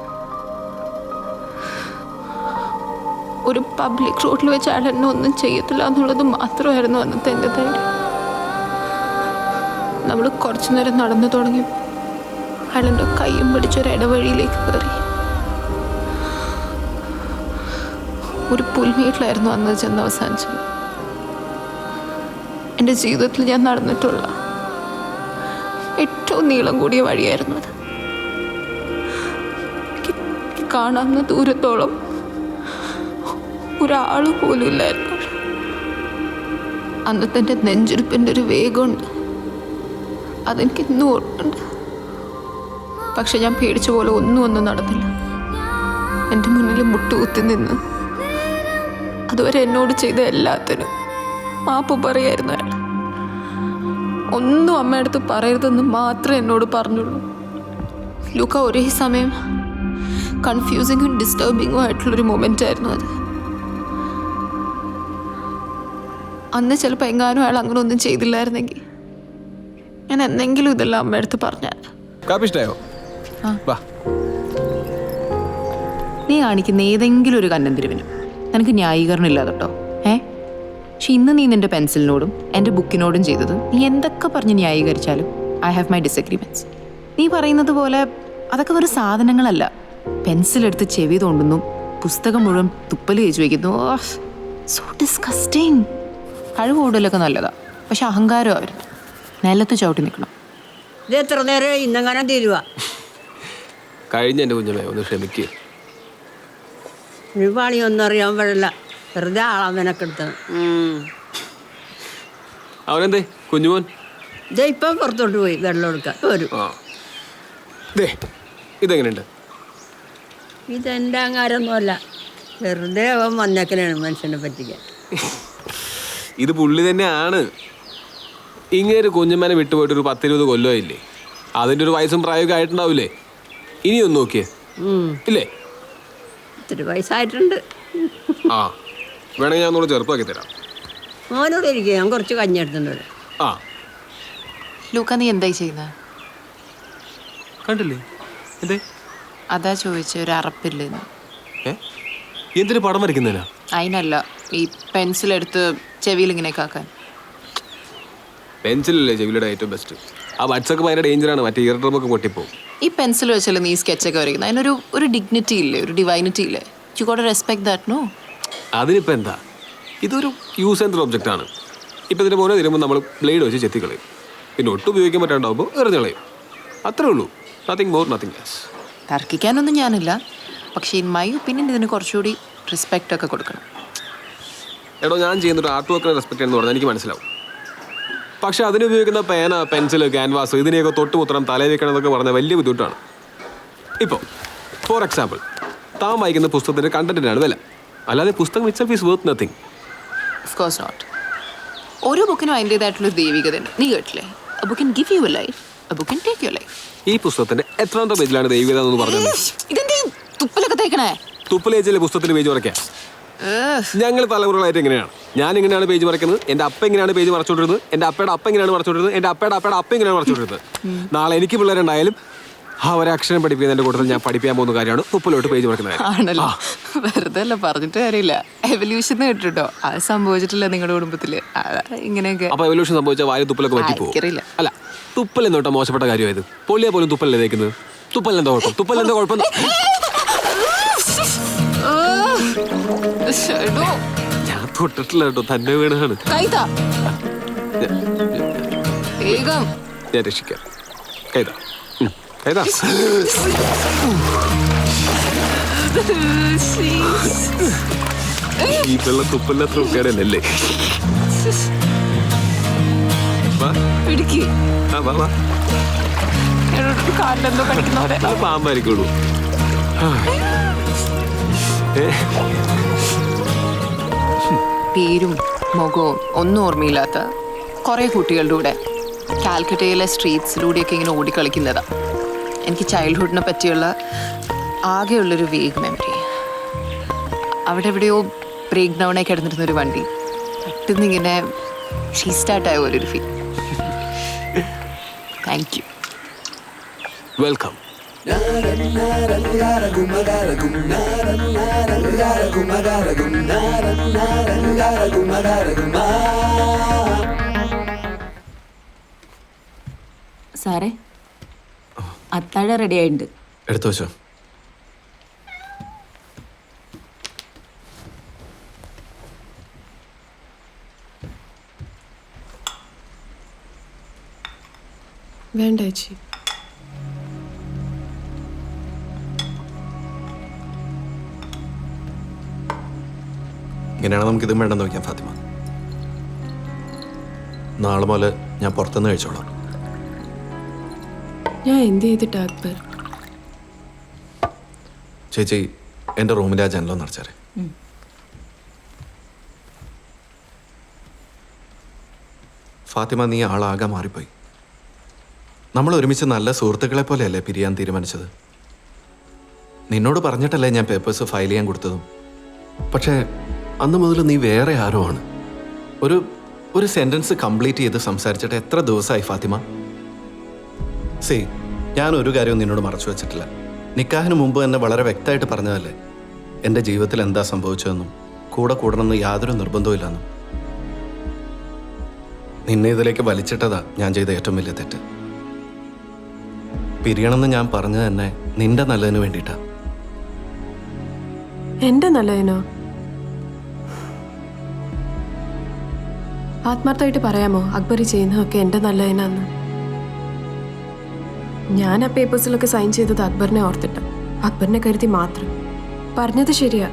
Speaker 9: ഒരു പബ്ലിക് റോഡിൽ വെച്ച് അയാൾ എന്നെ ഒന്നും ചെയ്യത്തില്ല എന്നുള്ളത് മാത്രമായിരുന്നു അന്നത്തെ എൻ്റെ ധൈര്യം. നമ്മൾ കുറച്ചു നേരം നടന്നു തുടങ്ങി അയാളെൻ്റെ കയ്യും പിടിച്ചൊരു ഇടവഴിയിലേക്ക് കയറി. ഒരു പുൽമേട്ടിലായിരുന്നു അന്ന് ചെന്ന് അവസാനിച്ചത്. എൻ്റെ ജീവിതത്തിൽ ഞാൻ നടന്നിട്ടുള്ള ഏറ്റവും നീളം കൂടിയ വഴിയായിരുന്നു അത്. കാണാവുന്ന ദൂരത്തോളം ഒരാൾ പോലും ഇല്ലായിരുന്നു. അന്നത്തെ എൻ്റെ നെഞ്ചിരിപ്പിൻ്റെ ഒരു വേഗമുണ്ട്, അതെനിക്ക് ഇന്നും ഓർമ്മയുണ്ട്. പക്ഷെ ഞാൻ പേടിച്ച പോലെ ഒന്നും നടന്നില്ല. എൻ്റെ മുന്നിൽ മുട്ടുകുത്തി നിന്ന് അതുവരെ എന്നോട് ചെയ്ത എല്ലാത്തിനും മാപ്പ് പറയായിരുന്നു അയാൾ. ഒന്നും അമ്മയടുത്ത് പറയരുതെന്ന് മാത്രമേ എന്നോട് പറഞ്ഞുള്ളൂ. ലൂക്ക, ഒരേ സമയം കൺഫ്യൂസിങ്ങും ഡിസ്റ്റർബിങ്ങും ആയിട്ടുള്ളൊരു മൊമെൻ്റ് ആയിരുന്നു അത്. അന്ന് ചിലപ്പോൾ എങ്ങാനും അയാൾ അങ്ങനെ ഒന്നും ചെയ്തില്ലായിരുന്നെങ്കിൽ ഞാൻ എന്തെങ്കിലും ഇതെല്ലാം അമ്മയടുത്ത് പറഞ്ഞാൽ. നീ കാണിക്കുന്ന ഏതെങ്കിലും ഒരു കന്നന്തിരിവിനും നിനക്ക് ന്യായീകരണം ഇല്ലാതെ കേട്ടോ. പക്ഷെ ഇന്ന് നീ നിന്റെ പെൻസിലിനോടും എൻ്റെ ബുക്കിനോടും ചെയ്തത് നീ എന്തൊക്കെ പറഞ്ഞ് ന്യായീകരിച്ചാലും ഐ ഹാവ് മൈ ഡിസഗ്രിമെൻറ്റ്സ്. നീ പറയുന്നത് പോലെ അതൊക്കെ ഒരു സാധനങ്ങളല്ല. പെൻസിലെടുത്ത് ചെവി തോണ്ടുന്നു, പുസ്തകം മുഴുവൻ തുപ്പൽ തേച്ച് വയ്ക്കുന്നു. So disgusting. കഴിവ് കൂടുതലൊക്കെ നല്ലതാണ്, പക്ഷെ അഹങ്കാരം അവർ നിലത്ത് ചവിട്ടി നിൽക്കണം.
Speaker 11: ഇത് എത്ര നേരം ഇന്നങ്ങനെ തീരുവ?
Speaker 10: കഴിഞ്ഞ എൻ്റെ കുഞ്ഞമ്മേ, ഒന്ന് ക്ഷമിക്കുക.
Speaker 11: ഒരു പണിയൊന്നും അറിയാൻ പാടില്ല, വെറുതെ ആളാൻ നിനക്കെടുത്തത്.
Speaker 10: അവനെന്തേ കുഞ്ഞുമോൻ?
Speaker 11: ഇത് ഇപ്പം പുറത്തോട്ട് പോയി വെള്ളം എടുക്കാൻ വരും.
Speaker 10: ഇതെങ്ങനെയുണ്ട്?
Speaker 11: ഇതെൻ്റെ അങ്ങാരൊന്നുമല്ല, വെറുതെ അവൻ വന്നേക്കനാണ് മനുഷ്യനെ പറ്റിക്കാൻ.
Speaker 10: ഇത് പുള്ളി തന്നെയാണ്. ഇങ്ങനെ കുഞ്ഞമ്മനെ വിട്ടുപോയിട്ട് ഒരു 10-20 കൊല്ലമായില്ലേ? അതിൻ്റെ ഒരു വയസ്സും പ്രായമൊക്കെ ആയിട്ടുണ്ടാവില്ലേ? ഇനിയൊന്ന് നോക്കിയേ ഇല്ലേ?
Speaker 11: ഇത്തിരി വയസ്സായിട്ടുണ്ട്.
Speaker 10: ആ വേണമെങ്കിൽ ഞാൻ ഒന്നുകൂടെ ചെറുപ്പമാക്കി തരാം.
Speaker 11: മോനോട് ഇരിക്കുക, ഞാൻ കുറച്ച് കഞ്ഞെടുത്തിട്ടുണ്ട്.
Speaker 10: ആ
Speaker 9: ലൂക്ക, നീ എന്തായി ചെയ്യുന്നത്?
Speaker 10: കണ്ടില്ലേ എന്തേ?
Speaker 9: അതാ ചോദിച്ച ഒരു അറപ്പില്ലെന്ന്.
Speaker 10: എന്തിനു പടം വരയ്ക്കുന്നതിനാ?
Speaker 9: അതിനല്ല, ഈ പെൻസിലെടുത്ത് ചെവിയിൽ ഇങ്ങനെയൊക്കെ ആക്കാൻ.
Speaker 10: പെൻസിലല്ലേ ചെവിയുടെ ഏറ്റവും ബെസ്റ്റ്. ആ ബഡ്സൊക്കെ ഭയങ്കര ഡേഞ്ചറാണ്, മറ്റേ ഇയർ ഡ്രമ്മൊക്കെ പൊട്ടിപ്പോവും.
Speaker 9: ഈ പെൻസിൽ വെച്ചല്ലേ നീ സ്കെച്ചൊക്കെ വരയ്ക്കുന്നത്. അതിനൊരു ഡിഗ്നിറ്റി ഇല്ലേ, ഒരു ഡിവൈനിറ്റി ഇല്ലേ? You got respect that, no?
Speaker 10: അതിനിപ്പോൾ എന്താ, ഇതൊരു യൂസ് ആൻഡ് ത്രോ ഒബ്ജക്റ്റ് ആണ്. ഇപ്പം ഇതിൻ്റെ പോലെ തരുമ്പോൾ നമ്മൾ ബ്ലേഡ് വെച്ച് ചെത്തിക്കളയും, പിന്നെ ഒട്ടും ഉപയോഗിക്കാൻ പറ്റാണ്ടാവുമ്പോൾ എറിഞ്ഞളയും. അത്രേ ഉള്ളൂ, നത്തിങ് മോർ നത്തിങ് ലെസ്.
Speaker 9: തർക്കിക്കാനൊന്നും ഞാനില്ല, പക്ഷേ ഇൻ മൈ ഒപ്പീനിയൻ ഇതിന് കുറച്ചുകൂടി റെസ്പെക്റ്റ് ഒക്കെ കൊടുക്കണം.
Speaker 10: എടോ, ഞാൻ ചെയ്യുന്നൊരു ആർട്ട് വർക്കിനെ റെസ്പെക്ട് എന്ന് പറഞ്ഞാൽ എനിക്ക് മനസ്സിലാവും. പക്ഷെ അതിനുപയോഗിക്കുന്ന പേന, പെൻസിൽ, ക്യാൻവാസ് ഇതിനെയൊക്കെ തൊട്ടുമുത്തണം തലയിൽ വെക്കണം എന്നൊക്കെ പറഞ്ഞാൽ വലിയ ബുദ്ധിമുട്ടാണ്. ഇപ്പോൾ ഫോർ എക്സാമ്പിൾ, താൻ വായിക്കുന്ന പുസ്തകത്തിൻ്റെ കണ്ടന്റിനാണ് വില, അല്ലാതെ പുസ്തകം itself is worth nothing.
Speaker 9: Of course not. ഓരോ ബുക്കിനും അതിൻ്റെതായിട്ടുള്ള ദൈവികത ഉണ്ട്. നീ കേട്ടില്ലേ, a book can give you a life, a book can take your life.
Speaker 10: ഈ പുസ്തകത്തിന്റെ എത്രാമത്തെ പേജിലാണ് ദൈവികത എന്ന് പറഞ്ഞത്?
Speaker 9: ഇതെന്തീ തുപ്പലൊക്കെ തേക്കണേ?
Speaker 10: തുപ്പലേജിലെ പുസ്തകത്തിന് പേജ് മറയ്ക്കാം. ഞങ്ങൾ തലമുറകളായിട്ട് എങ്ങനെയാണ്, ഞാൻ ഇങ്ങനെയാണ് പേജ് മറയ്ക്കുന്നത്, എൻ്റെ അപ്പ എങ്ങനെയാണ് പേജ് മറച്ചുകൊണ്ടിരുന്നത്, എൻ്റെ അപ്പയുടെ അപ്പ എങ്ങനെയാണ് മറച്ചുകൊണ്ടിരുന്നത്, എൻ്റെ അപ്പയുടെ അപ്പ എങ്ങനെയാണ് മറച്ചുകൊണ്ടിരുന്നത്. നാളെ എനിക്ക് പിള്ളേരുണ്ടായാലും അവരെ അക്ഷരം പഠിപ്പിക്കുന്നതിൻ്റെ കൂട്ടത്തിൽ ഞാൻ പഠിപ്പിക്കാൻ പോകുന്ന കാര്യമാണ് തുപ്പലോട്ട് പേജ് മറക്കുന്നത്.
Speaker 9: ആണല്ലോ, വെറുതെ അല്ല, പറഞ്ഞിട്ട് കാര്യമില്ല. എവല്യൂഷൻ കേട്ടിട്ടോ, അത് സംഭവിച്ചിട്ടില്ല നിങ്ങളുടെ കുടുംബത്തില് ഇങ്ങനെയൊക്കെ.
Speaker 10: അപ്പൊ എവല്യൂഷൻ സംഭവിച്ച വായ തുപ്പലൊക്കെ പറ്റിപ്പോകും. അല്ല, തുപ്പൽ എന്നോട്ടോ മോശപ്പെട്ട കാര്യമായത്. പൊള്ളിയാ പോലും തുപ്പലല്ലേ തേക്കുന്നത്. തുപ്പലെന്താ കുഴപ്പം? തുപ്പലെന്താ കുഴപ്പം? ഞാൻ തൊട്ടിട്ടില്ല കേട്ടോ, തന്നെ വീണാണ്. ഞാൻ രക്ഷിക്കാം. കൈതാ കൈതാ. ഈ വെള്ളം തുപ്പല്ലാത്ര ഉൾക്കാരല്ലേ? പാമ്പായിരിക്കുള്ളൂ.
Speaker 9: പേരും മുഖവും ഒന്നും ഓർമ്മയില്ലാത്ത കുറേ കുട്ടികളുടെ കൂടെ കാൽക്കട്ടയിലെ സ്ട്രീറ്റ്സിലൂടെയൊക്കെ ഇങ്ങനെ ഓടിക്കളിക്കുന്നതാ എനിക്ക് ചൈൽഡ്ഹുഡിനെ പറ്റിയുള്ള ആകെയുള്ളൊരു വേഗ് മെമ്മറി. അവിടെ എവിടെയോ ബ്രേക്ക് ഡൗണായി കിടന്നിരുന്നൊരു വണ്ടി പെട്ടെന്ന് ഇങ്ങനെ റീസ്റ്റാർട്ടായ ഒരു ഫീൽ. Thank you.
Speaker 10: വെൽക്കം.
Speaker 12: സാറേ, അത്താഴ റെഡി ആയിട്ടുണ്ട്.
Speaker 4: എടുത്തു വെച്ചോ.
Speaker 9: വേണ്ട ചേച്ചി.
Speaker 4: ഇങ്ങനെയാണ് നമുക്ക് ഇതും വേണ്ടെന്ന് വയ്ക്കാം ഫാത്തിമ. നാളെ മുതൽ ഞാൻ പുറത്തുനിന്ന് കഴിച്ചോളാം.
Speaker 9: ഞാൻ എന്ത് ചെയ്തിട്ടാ അക്ബർ?
Speaker 4: ചേച്ചി, എൻ്റെ റൂമിലെ ആ ജനലോ നടച്ചാറേ. ഫാത്തിമ, നീ ആളാകെ മാറിപ്പോയി. നമ്മൾ ഒരുമിച്ച് നല്ല സുഹൃത്തുക്കളെ പോലെയല്ലേ പിരിയാൻ തീരുമാനിച്ചത്? നിന്നോട് പറഞ്ഞിട്ടല്ലേ ഞാൻ പേപ്പേഴ്സ് ഫയൽ ചെയ്യാൻ കൊടുത്തതും. പക്ഷേ അന്ന് മുതൽ നീ വേറെ ആരോ ആണ്. ഒരു സെൻറ്റൻസ് കംപ്ലീറ്റ് ചെയ്ത് സംസാരിച്ചിട്ട് എത്ര ദിവസമായി ഫാത്തിമ? ഞാൻ ഒരു കാര്യവും നിന്നോട് മറച്ചു വെച്ചിട്ടില്ല. നിക്കാഹിന് മുമ്പ് തന്നെ വളരെ വ്യക്തമായിട്ട് പറഞ്ഞതല്ലേ എൻ്റെ ജീവിതത്തിൽ എന്താ സംഭവിച്ചതെന്നും കൂടെ കൂടണമെന്ന് യാതൊരു നിർബന്ധവും ഇല്ലെന്നും. നിന്നെ ഇതിലേക്ക് വലിച്ചിട്ടതാ ഞാൻ ചെയ്ത ഏറ്റവും വലിയ തെറ്റ്. പിരിയണമെന്ന് ഞാൻ പറഞ്ഞത് തന്നെ നിന്റെ നല്ലതിന് വേണ്ടിയിട്ടാ.
Speaker 9: എൻ്റെ നല്ലതിനോ? ആത്മാർത്ഥമായിട്ട് പറയാമോ അക്ബർ ചെയ്യുന്നതൊക്കെ എൻ്റെ നല്ലതിനാന്ന്? ഞാൻ ആ പേപ്പേഴ്സിലൊക്കെ സൈൻ ചെയ്തത് അക്ബറിനെ ഓർത്തിട്ട, അക്ബറിനെ കരുതി മാത്രം. പറഞ്ഞത് ശരിയാ,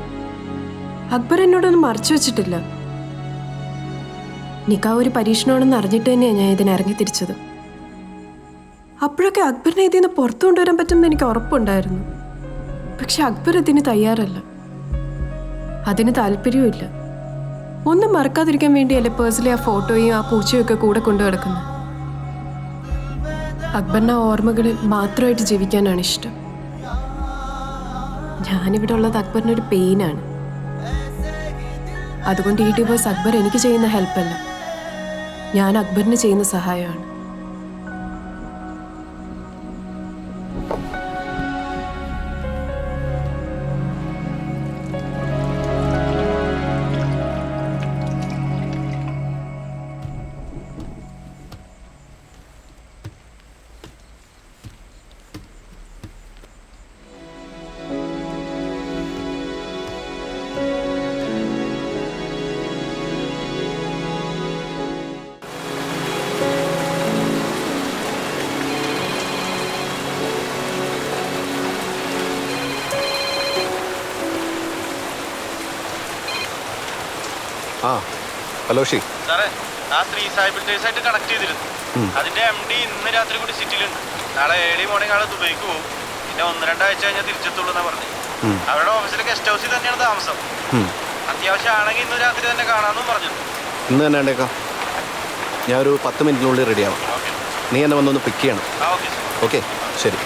Speaker 9: അക്ബർ എന്നോടൊന്നും മറച്ചു വെച്ചിട്ടില്ല. നിക്കാഹ് ഒരു പരീക്ഷണമാണെന്ന് അറിഞ്ഞിട്ട് തന്നെയാണ് ഞാൻ ഇതിന് ഇറങ്ങി തിരിച്ചത്. അപ്പോഴൊക്കെ അക്ബറിനെ ഇതിൽ നിന്ന് പുറത്തു കൊണ്ടുവരാൻ പറ്റുമെന്ന് എനിക്ക് ഉറപ്പുണ്ടായിരുന്നു. പക്ഷെ അക്ബർ ഇതിന് തയ്യാറല്ല, അതിന് താല്പര്യവും ഇല്ല.
Speaker 13: ഒന്നും മറക്കാതിരിക്കാൻ വേണ്ടിയല്ലേ പേഴ്സിലെ ആ ഫോട്ടോയും ആ പൂച്ചയും ഒക്കെ കൂടെ കൊണ്ടു കിടക്കുന്നത്. അക്ബറിന് ആ ഓർമ്മകളിൽ മാത്രമായിട്ട് ജീവിക്കാനാണ് ഇഷ്ടം. ഞാനിവിടെ ഉള്ളത് അക്ബറിനൊരു പെയിനാണ്. അതുകൊണ്ട് ഈ ഡിവോഴ്സ് അക്ബർ എനിക്ക് ചെയ്യുന്ന ഹെൽപ്പല്ല, ഞാൻ അക്ബറിന് ചെയ്യുന്ന സഹായമാണ്.
Speaker 4: ആ ഹലോ ഷി
Speaker 3: സാറേ, ആ 3 സാഹിബിൾട്ടേഴ്സായിട്ട് കണക്ട് ചെയ്തിരുന്നു. അതിന്റെ MD ഇന്ന് രാത്രി കൂടി സിറ്റിയിലുണ്ട്. നാളെ ഏർലി മോർണിംഗ് ആളെ ദുബൈക്ക് പോകും. പിന്നെ 1-2 ആഴ്ച കഴിഞ്ഞാൽ തിരിച്ചെത്തുള്ളൂ എന്നാ പറഞ്ഞു. അവരുടെ ഓഫീസിലെ ഗസ്റ്റ് ഹൗസിൽ തന്നെയാണ് താമസം. അത്യാവശ്യം ആണെങ്കിൽ ഇന്ന് രാത്രി തന്നെ കാണാമെന്നും പറഞ്ഞു.
Speaker 4: ഇന്ന് തന്നെ ഉണ്ടേക്കാം. ഞാൻ ഒരു 10 മിനിറ്റിനുള്ളിൽ റെഡിയാവാം. നീ എന്നെ വന്നൊന്ന് പിക്ക് ചെയ്യണം. ഓക്കെ, ശരി.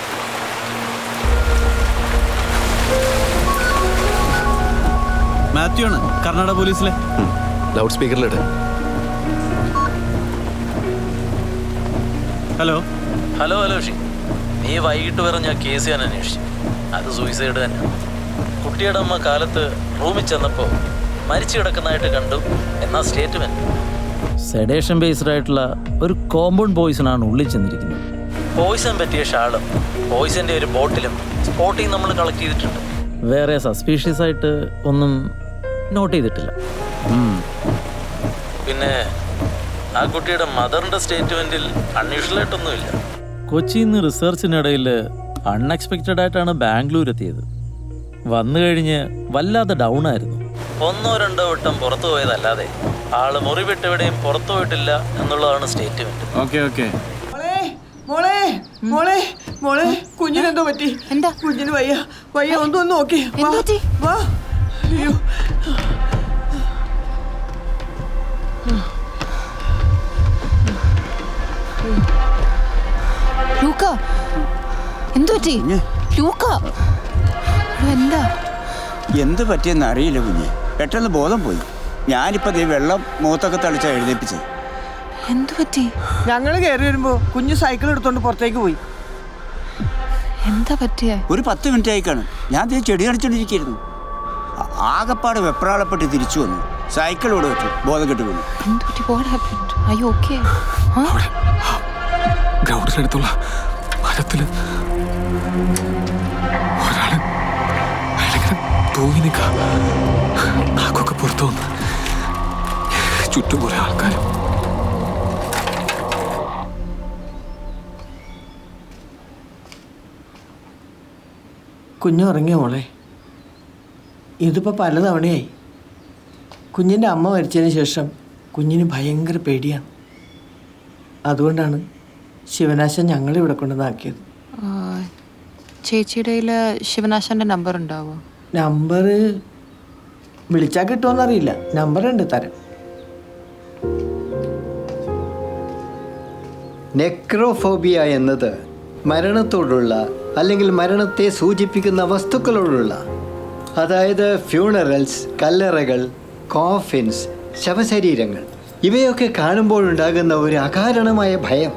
Speaker 3: മാത്യു ആണ്, കർണാടക പോലീസിലെ.
Speaker 4: ലൗഡ് സ്പീക്കറിലിട്ട്.
Speaker 3: ഹലോ
Speaker 14: ഹലോ ഷി, നീ വൈകിട്ട് പറഞ്ഞ കേസ് ഞാൻ അന്വേഷിച്ചു. അത് സൂയിസൈഡ് തന്നെ. കുട്ടിയുടെ അമ്മ കാലത്ത് റൂമിൽ ചെന്നപ്പോൾ മരിച്ചു കിടക്കുന്നതായിട്ട് കണ്ടു എന്നാ സ്റ്റേറ്റ്മെന്റ്. സെഡേഷൻ ബേസ്ഡ് ആയിട്ടുള്ള ഒരു കോമ്പൗണ്ട് പോയിസണാണ് ഉള്ളിൽ ചെന്നിരിക്കുന്നത്. പോയിസൺ പറ്റിയ ഷാളും പോയിസന്റെ ഒരു ബോട്ടിലും സ്പോട്ടിൽ നമ്മൾ കളക്ട് ചെയ്തിട്ടുണ്ട്. വേറെ സസ്പീഷ്യസ് ആയിട്ട് ഒന്നും നോട്ട് ചെയ്തിട്ടില്ല. പിന്നെ ആ കുട്ടിയുടെ മദറിന്റെ സ്റ്റേറ്റ്മെന്റിൽ അൺയൂഷ്വൽ ആയിട്ടൊന്നുമില്ല. കൊച്ചിയിൽ നിന്ന് റിസർച്ചിനിടയിൽ അൺഎക്സ്പെക്റ്റഡ് ആയിട്ടാണ് ബാംഗ്ലൂർ എത്തിയത്. വന്നു കഴിഞ്ഞ് വല്ലാതെ ഡൗൺ ആയിരുന്നു. 1-2 വട്ടം പുറത്തു പോയതല്ലാതെ ആള് മുറി വിട്ടെവിടെയും പുറത്തു പോയിട്ടില്ല എന്നുള്ളതാണ് സ്റ്റേറ്റ്മെന്റ്.
Speaker 3: ഓക്കെ.
Speaker 15: മോളെ മോളെ മോളെ കുഞ്ഞിനെന്തോ പറ്റി? എന്താ? കുഞ്ഞിന് വയ്യ വയ്യ, ഒന്ന് നോക്കി വാ. അയ്യോ,
Speaker 9: ലൂക്ക എന്തു പറ്റി? ലൂക്ക എന്താ?
Speaker 16: എന്ത് പറ്റിയെന്ന് അറിയില്ല കുഞ്ഞ്. പെട്ടെന്ന് ബോധം പോയി. ഞാനിപ്പോ വെള്ളം മുഖത്തൊക്കെ തളിച്ച എഴുന്നേപ്പിച്ചത്.
Speaker 9: എന്തു പറ്റി?
Speaker 15: ഞങ്ങള് കയറി വരുമ്പോ കുഞ്ഞ് സൈക്കിൾ എടുത്തോണ്ട് പുറത്തേക്ക് പോയി.
Speaker 9: എന്താ പറ്റിയേ?
Speaker 16: ഒരു 10 മിനിറ്റ് ആയി കാണും. ഞാൻ ചെടി നടിച്ചോണ്ടിരിക്കുന്നു. ആകപ്പാട് വെപ്രാളപ്പെട്ട് തിരിച്ചു വന്നു. സൈക്കിൾ ഇവിടെ വെച്ചു ബോധം കെട്ടു വീണു.
Speaker 10: ഗ്രൗണ്ടിനടുത്തുള്ള മരത്തില് ഒരാള് തൂങ്ങി നിൽക്ക. നാക്കൊക്കെ പുറത്തു വന്ന് ചുറ്റും കുറെ ആൾക്കാർ.
Speaker 15: കുഞ്ഞു ഉറങ്ങിയ മോളെ? ഇതിപ്പോൾ പലതവണയായി. കുഞ്ഞിൻ്റെ അമ്മ മരിച്ചതിന് ശേഷം കുഞ്ഞിന് ഭയങ്കര പേടിയാണ്. അതുകൊണ്ടാണ് ശിവനാശൻ ഞങ്ങളിവിടെ കൊണ്ടുവന്നാക്കിയത്.
Speaker 9: ചേച്ചിയുടെ കയ്യിൽ ശിവനാശൻ്റെ നമ്പർ ഉണ്ടാവോ?
Speaker 15: നമ്പർ വിളിച്ചാൽ കിട്ടുമോന്നറിയില്ല. നമ്പറുണ്ട്, തരാം.
Speaker 17: നെക്രോഫോബിയ എന്നത് മരണത്തോടുള്ള അല്ലെങ്കിൽ മരണത്തെ സൂചിപ്പിക്കുന്ന വസ്തുക്കളോടുള്ള, അതായത് ഫ്യൂണറൽസ്, കല്ലറകൾ, കോഫിൻസ്, ശവശരീരങ്ങൾ, ഇവയൊക്കെ കാണുമ്പോഴുണ്ടാകുന്ന ഒരു അകാരണമായ ഭയം.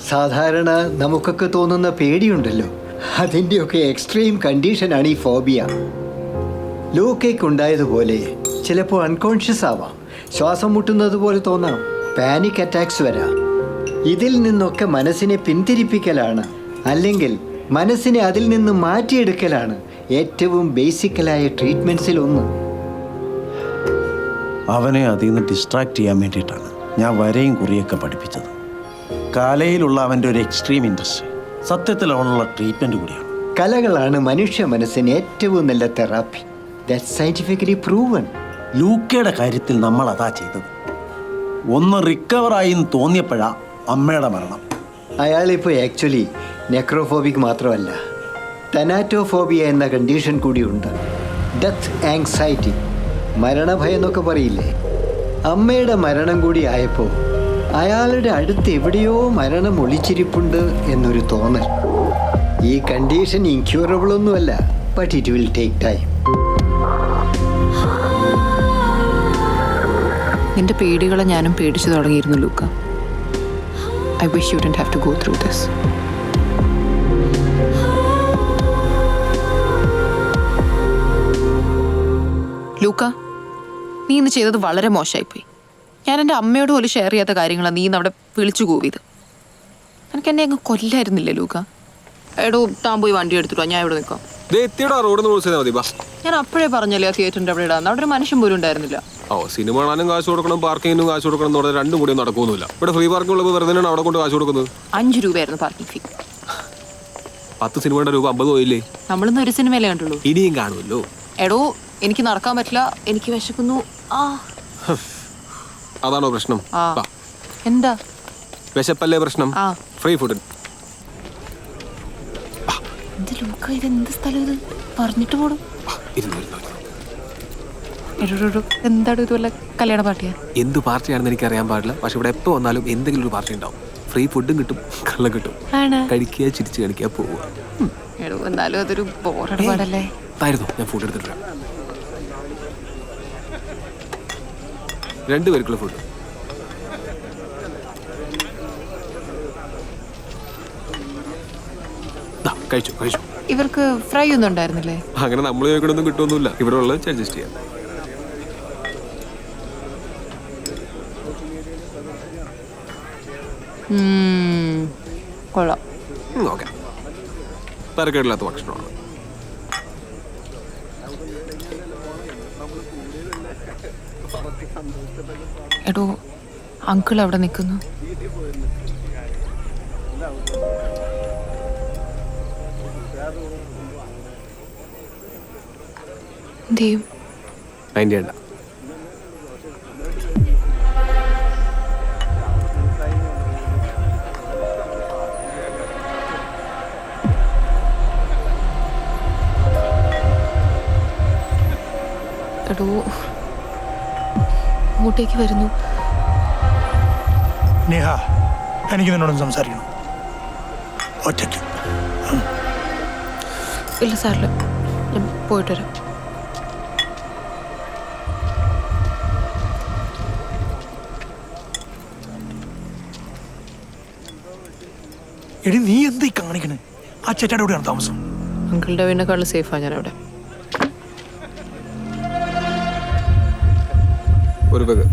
Speaker 17: സാധാരണ നമുക്കൊക്കെ തോന്നുന്ന പേടിയുണ്ടല്ലോ, അതിൻ്റെയൊക്കെ എക്സ്ട്രീം കണ്ടീഷനാണ് ഈ ഫോബിയ. ലൂക്കയ്ക്കുണ്ടായതുപോലെ ചിലപ്പോൾ അൺകോൺഷ്യസ് ആവാം, ശ്വാസം മുട്ടുന്നത് പോലെ തോന്നാം, പാനിക് അറ്റാക്സ് വരാം. ഇതിൽ നിന്നൊക്കെ മനസ്സിനെ പിന്തിരിപ്പിക്കലാണ്, അല്ലെങ്കിൽ മനസ്സിനെ അതിൽ നിന്ന് മാറ്റിയെടുക്കലാണ് ഏറ്റവും ബേസിക്കലായ ട്രീറ്റ്മെൻറ്റ്സിൽ ഒന്ന്.
Speaker 16: അവനെ അതിൽ നിന്ന് ഡിസ്ട്രാക്ട് ചെയ്യാൻ വേണ്ടിയിട്ടാണ് ഞാൻ വരയും കുറിയൊക്കെ പഠിപ്പിച്ചത്. കലയിലുള്ള അവൻ്റെ ഒരു എക്സ്ട്രീം ഇൻട്രസ്റ്റ് സത്യത്തിൽ അവനുള്ള ട്രീറ്റ്മെൻറ്റ് കൂടിയാണ്.
Speaker 17: കലകളാണ് മനുഷ്യ മനസ്സിന് ഏറ്റവും നല്ല തെറാപ്പി. That's scientifically proven.
Speaker 16: ലൂക്കയുടെ കാര്യത്തിൽ നമ്മൾ അതാ ചെയ്തത്. ഒന്ന് റിക്കവറായി എന്ന് തോന്നിയപ്പോഴാ അമ്മയുടെ മരണം.
Speaker 17: അയാളിപ്പോൾ ആക്ച്വലി നെക്രോഫോബിക് മാത്രമല്ല, തനാറ്റോഫോബിയ എന്ന കണ്ടീഷൻ കൂടിയുണ്ട്. Death anxiety. മരണഭയം എന്നൊക്കെ പറയില്ലേ, അമ്മയുടെ മരണം കൂടി ആയപ്പോൾ അയാളുടെ അടുത്ത് എവിടെയോ മരണം ഒളിച്ചിരിപ്പുണ്ട് എന്നൊരു തോന്നൽ. ഈ കണ്ടീഷൻ ഇൻക്യൂറബിൾ ഒന്നുമല്ല, but it will take time.
Speaker 9: നിന്റെ പേടികളെ ഞാനും പേടിച്ചു തുടങ്ങിയിരുന്നു Luca. I wish you didn't have to go through this. Luca, നീ ഇന്ന് ചെയ്തത് വളരെ മോശമായിപ്പോയി. ഞാൻ എൻ്റെ അമ്മയോട് പോലും ഷെയർ ചെയ്യാത്ത കാര്യങ്ങളാണ് നീ ഇന്ന് അവിടെ വിളിച്ചു കൂവിയത്. എനിക്ക് എന്നെ അങ്ങ് കൊല്ലായിരുന്നില്ലേ ലൂക്ക? എടോ, താൻ പോയി വണ്ടി എടുത്തിട്ടോ, ഞാൻ ഇവിടെ നിൽക്കാം. ഞാൻ അപ്പോഴേ പറഞ്ഞല്ലേ ആ തിയേറ്ററിൻ്റെ അവിടെ ഇടാന്ന്. അവിടെ ഒരു മനുഷ്യൻ പോലും ഉണ്ടായിരുന്നില്ല.
Speaker 10: സിനിമ കാണാനും കാശ് കൊടുക്കണം, പാർക്കിങ്ങിനും കാശ് കൊടുക്കണം എന്ന് പറഞ്ഞാൽ രണ്ടും കൂടി നടക്കുന്നില്ല. ഇവിടെ ഫ്രീ പാർക്കിംഗ് ഉള്ളത് വെറുതെ അവിടെ കൊണ്ട് കാശ് കൊടുക്കുന്നത്.
Speaker 9: 5 രൂപയായിരുന്നു പാർക്കിംഗ് ഫീ.
Speaker 10: 10 സിനിമയുടെ രൂപ 50 പോയില്ലേ?
Speaker 9: നമ്മളിന്ന് ഒരു സിനിമയിലേ കണ്ടുള്ളൂ.
Speaker 10: ഇനിയും കാണുമല്ലോ.
Speaker 9: എടോ, എനിക്ക് നടക്കാൻ പറ്റില്ല, എനിക്ക് വിശക്കുന്നു.
Speaker 10: അതാണോ പ്രശ്നം?
Speaker 9: എന്താ
Speaker 10: വിശപ്പല്ലേ പ്രശ്നം? Free food.
Speaker 9: ഇതെന്ത് സ്ഥലം ഇത്? പറഞ്ഞിട്ട് പോടും. എന്താണ് ഇത്? വല്ല കല്യാണ പാർട്ടിയാ?
Speaker 10: എന്ത് പാർട്ടിയാണെന്ന് എനിക്ക് അറിയാൻ പാടില്ല, പക്ഷെ ഇവിടെ എപ്പോ വന്നാലും എന്തെങ്കിലും ഒരു പാർട്ടി ഉണ്ടാവും. ഫ്രീ ഫുഡും കിട്ടും, കള്ളം കിട്ടും. കഴിക്കുക, ചിരിച്ച് കളിക്കുക, പോവുക.
Speaker 9: എന്നാലും അതൊരു ബോറടപാടല്ലേ?
Speaker 10: ഞാൻ ഫുഡ് എടുത്തിട്ട് 2 പേർക്കുള്ള ഫുഡ്. കഴിച്ചു.
Speaker 9: ഇവർക്ക് ഫ്രൈ ഒന്നും ഉണ്ടായിരുന്നില്ലേ?
Speaker 10: അങ്ങനെ നമ്മൾ ചോദിക്കണൊന്നും കിട്ടുമൊന്നുമില്ല. ഇവിടെ ഉള്ളത് അഡ്ജസ്റ്റ് ചെയ്യാം.
Speaker 9: കൊള്ളാം.
Speaker 10: ഓക്കെ, തരക്കേടില്ലാത്ത ഭക്ഷണമാണ്.
Speaker 9: എടോ, അങ്കിൾ അവിടെ നിൽക്കുന്നു. എന്ത് ചെയ്യും? എടോ, ഇങ്ങോട്ടേക്ക് വരുന്നു.
Speaker 8: നേഹ, എനിക്ക് നിന്നോടൊന്ന് സംസാരിക്കണം, ഒറ്റയ്ക്ക്.
Speaker 9: ഇല്ല സാറില്ല, ഞാൻ പോയിട്ട് വരാം.
Speaker 8: എടി, നീ എന്താ ഈ കാണിക്കണേ? ആ ചേട്ടാടെ കൂടെയാണ് താമസം.
Speaker 9: അങ്കിളുടെ വീടിനെക്കാളും സേഫാണ് ഞാൻ അവിടെ.
Speaker 10: ഒരു ബഗ്.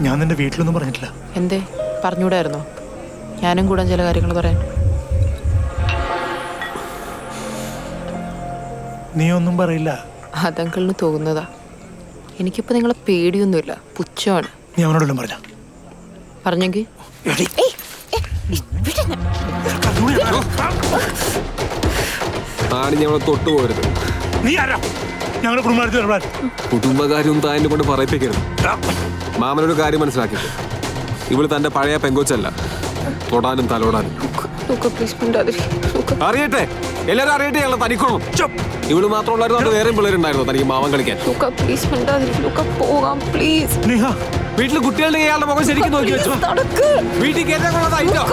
Speaker 8: ഞാൻ നിന്റെ വീട്ടിലൊന്നും പറഞ്ഞിട്ടില്ല.
Speaker 9: എന്തേ, പറഞ്ഞൂടായിരുന്നോ? ഞാനും കൂടാൻ ചില കാര്യങ്ങൾ പറയാൻ.
Speaker 8: നീ ഒന്നും പറയില്ല.
Speaker 9: അതങ്കിളിന് തോന്നുന്നതാ. എനിക്കിപ്പോ നിങ്ങളെ പേടിയൊന്നുമില്ല, പുച്ഛമാണ്.
Speaker 8: നീ അവനോടെല്ലാം പറഞ്ഞ?
Speaker 9: പറഞ്ഞെങ്കിൽ
Speaker 10: തൊട്ടു പോരുത്.
Speaker 8: നീ ആരാ? ഞങ്ങളുടെ
Speaker 10: കുടുംബകാര്യം താനെ കൊണ്ട് പറയിപ്പിക്കരുത്. മാമനൊരു കാര്യം മനസ്സിലാക്കിയിട്ട്, ഇവള് തന്റെ പഴയ പെങ്കൊച്ചല്ല, തൊടാനും തലോടാനും. അറിയട്ടെ, എല്ലാരും അറിയട്ടെ, ഞങ്ങളെ തനിക്കോളും. ഇവള് മാത്രമുള്ളായിരുന്നു, വേറെയും പിള്ളേരുണ്ടായിരുന്നു തനിക്ക് മാമൻ കളിക്കാൻ. വീട്ടിൽ കുട്ടികളുടെ ഇയാളുടെ മുഖം ശരിക്കും നോക്കി വെച്ചു. വീട്ടിൽ കയറ്റാനുള്ളതായിട്ടോ?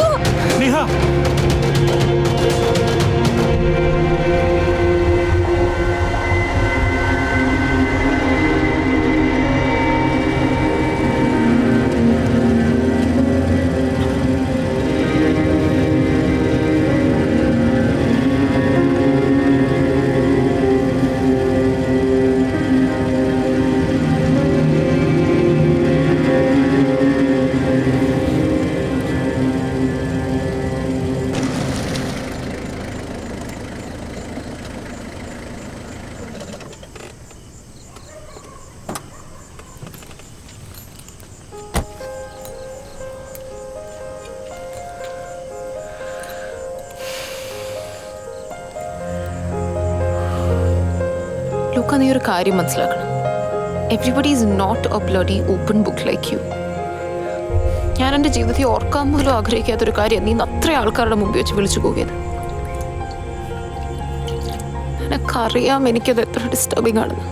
Speaker 9: ലൂക്ക, നീ ഒരു കാര്യം മനസ്സിലാക്കണം. Everybody is not a bloody open book like you. ഞാൻ എൻ്റെ ജീവിതത്തിൽ ഓർക്കാൻ പോലും ആഗ്രഹിക്കാത്തൊരു കാര്യം നീ അത്ര ആൾക്കാരുടെ മുമ്പിൽ വെച്ച് വിളിച്ചു പോകിയത്. എനക്കറിയാം എനിക്കത് എത്ര ഡിസ്റ്റർബിംഗ് ആണെന്ന്.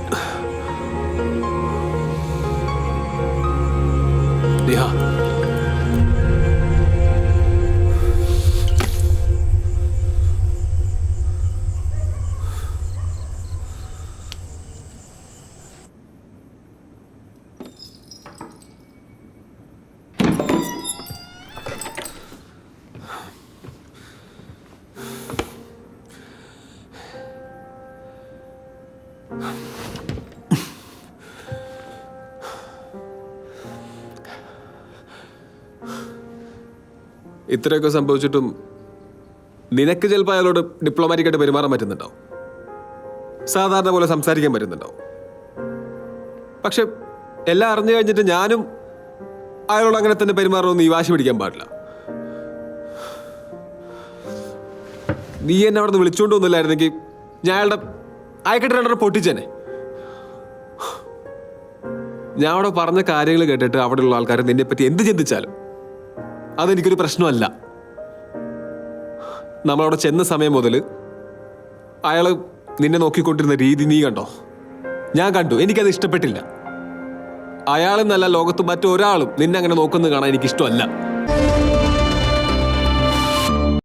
Speaker 10: ഇത്രയൊക്കെ സംഭവിച്ചിട്ടും നിനക്ക് ചിലപ്പോൾ അയാളോട് ഡിപ്ലോമാറ്റിക്കായിട്ട് പെരുമാറാൻ പറ്റുന്നുണ്ടാവും, സാധാരണ പോലെ സംസാരിക്കാൻ പറ്റുന്നുണ്ടാവും. പക്ഷെ എല്ലാം അറിഞ്ഞു കഴിഞ്ഞിട്ട് ഞാനും അയാളോട് അങ്ങനെ തന്നെ പെരുമാറണമെന്ന് ഈ വാശി പിടിക്കാൻ പാടില്ല. നീ എന്നെ അവിടെ നിന്ന് വിളിച്ചുകൊണ്ട് വന്നില്ലായിരുന്നെങ്കിൽ ഞാൻ അയക്കട്ടെ രണ്ടര പൊട്ടിച്ചേനെ. ഞാൻ അവിടെ പറഞ്ഞ കാര്യങ്ങൾ കേട്ടിട്ട് അവിടെയുള്ള ആൾക്കാർ നിന്നെ പറ്റി എന്ത് ചിന്തിച്ചാലും അതെനിക്കൊരു പ്രശ്നമല്ല. നമ്മളവിടെ ചെന്ന സമയം മുതൽ അയാൾ നിന്നെ നോക്കിക്കൊണ്ടിരുന്ന രീതി നീ കണ്ടോ? ഞാൻ കണ്ടു, എനിക്കത് ഇഷ്ടപ്പെട്ടില്ല. അയാളെന്നല്ല ലോകത്ത് മറ്റൊരാളും നിന്നെ അങ്ങനെ നോക്കുന്നത് കാണാൻ എനിക്കിഷ്ടമല്ല.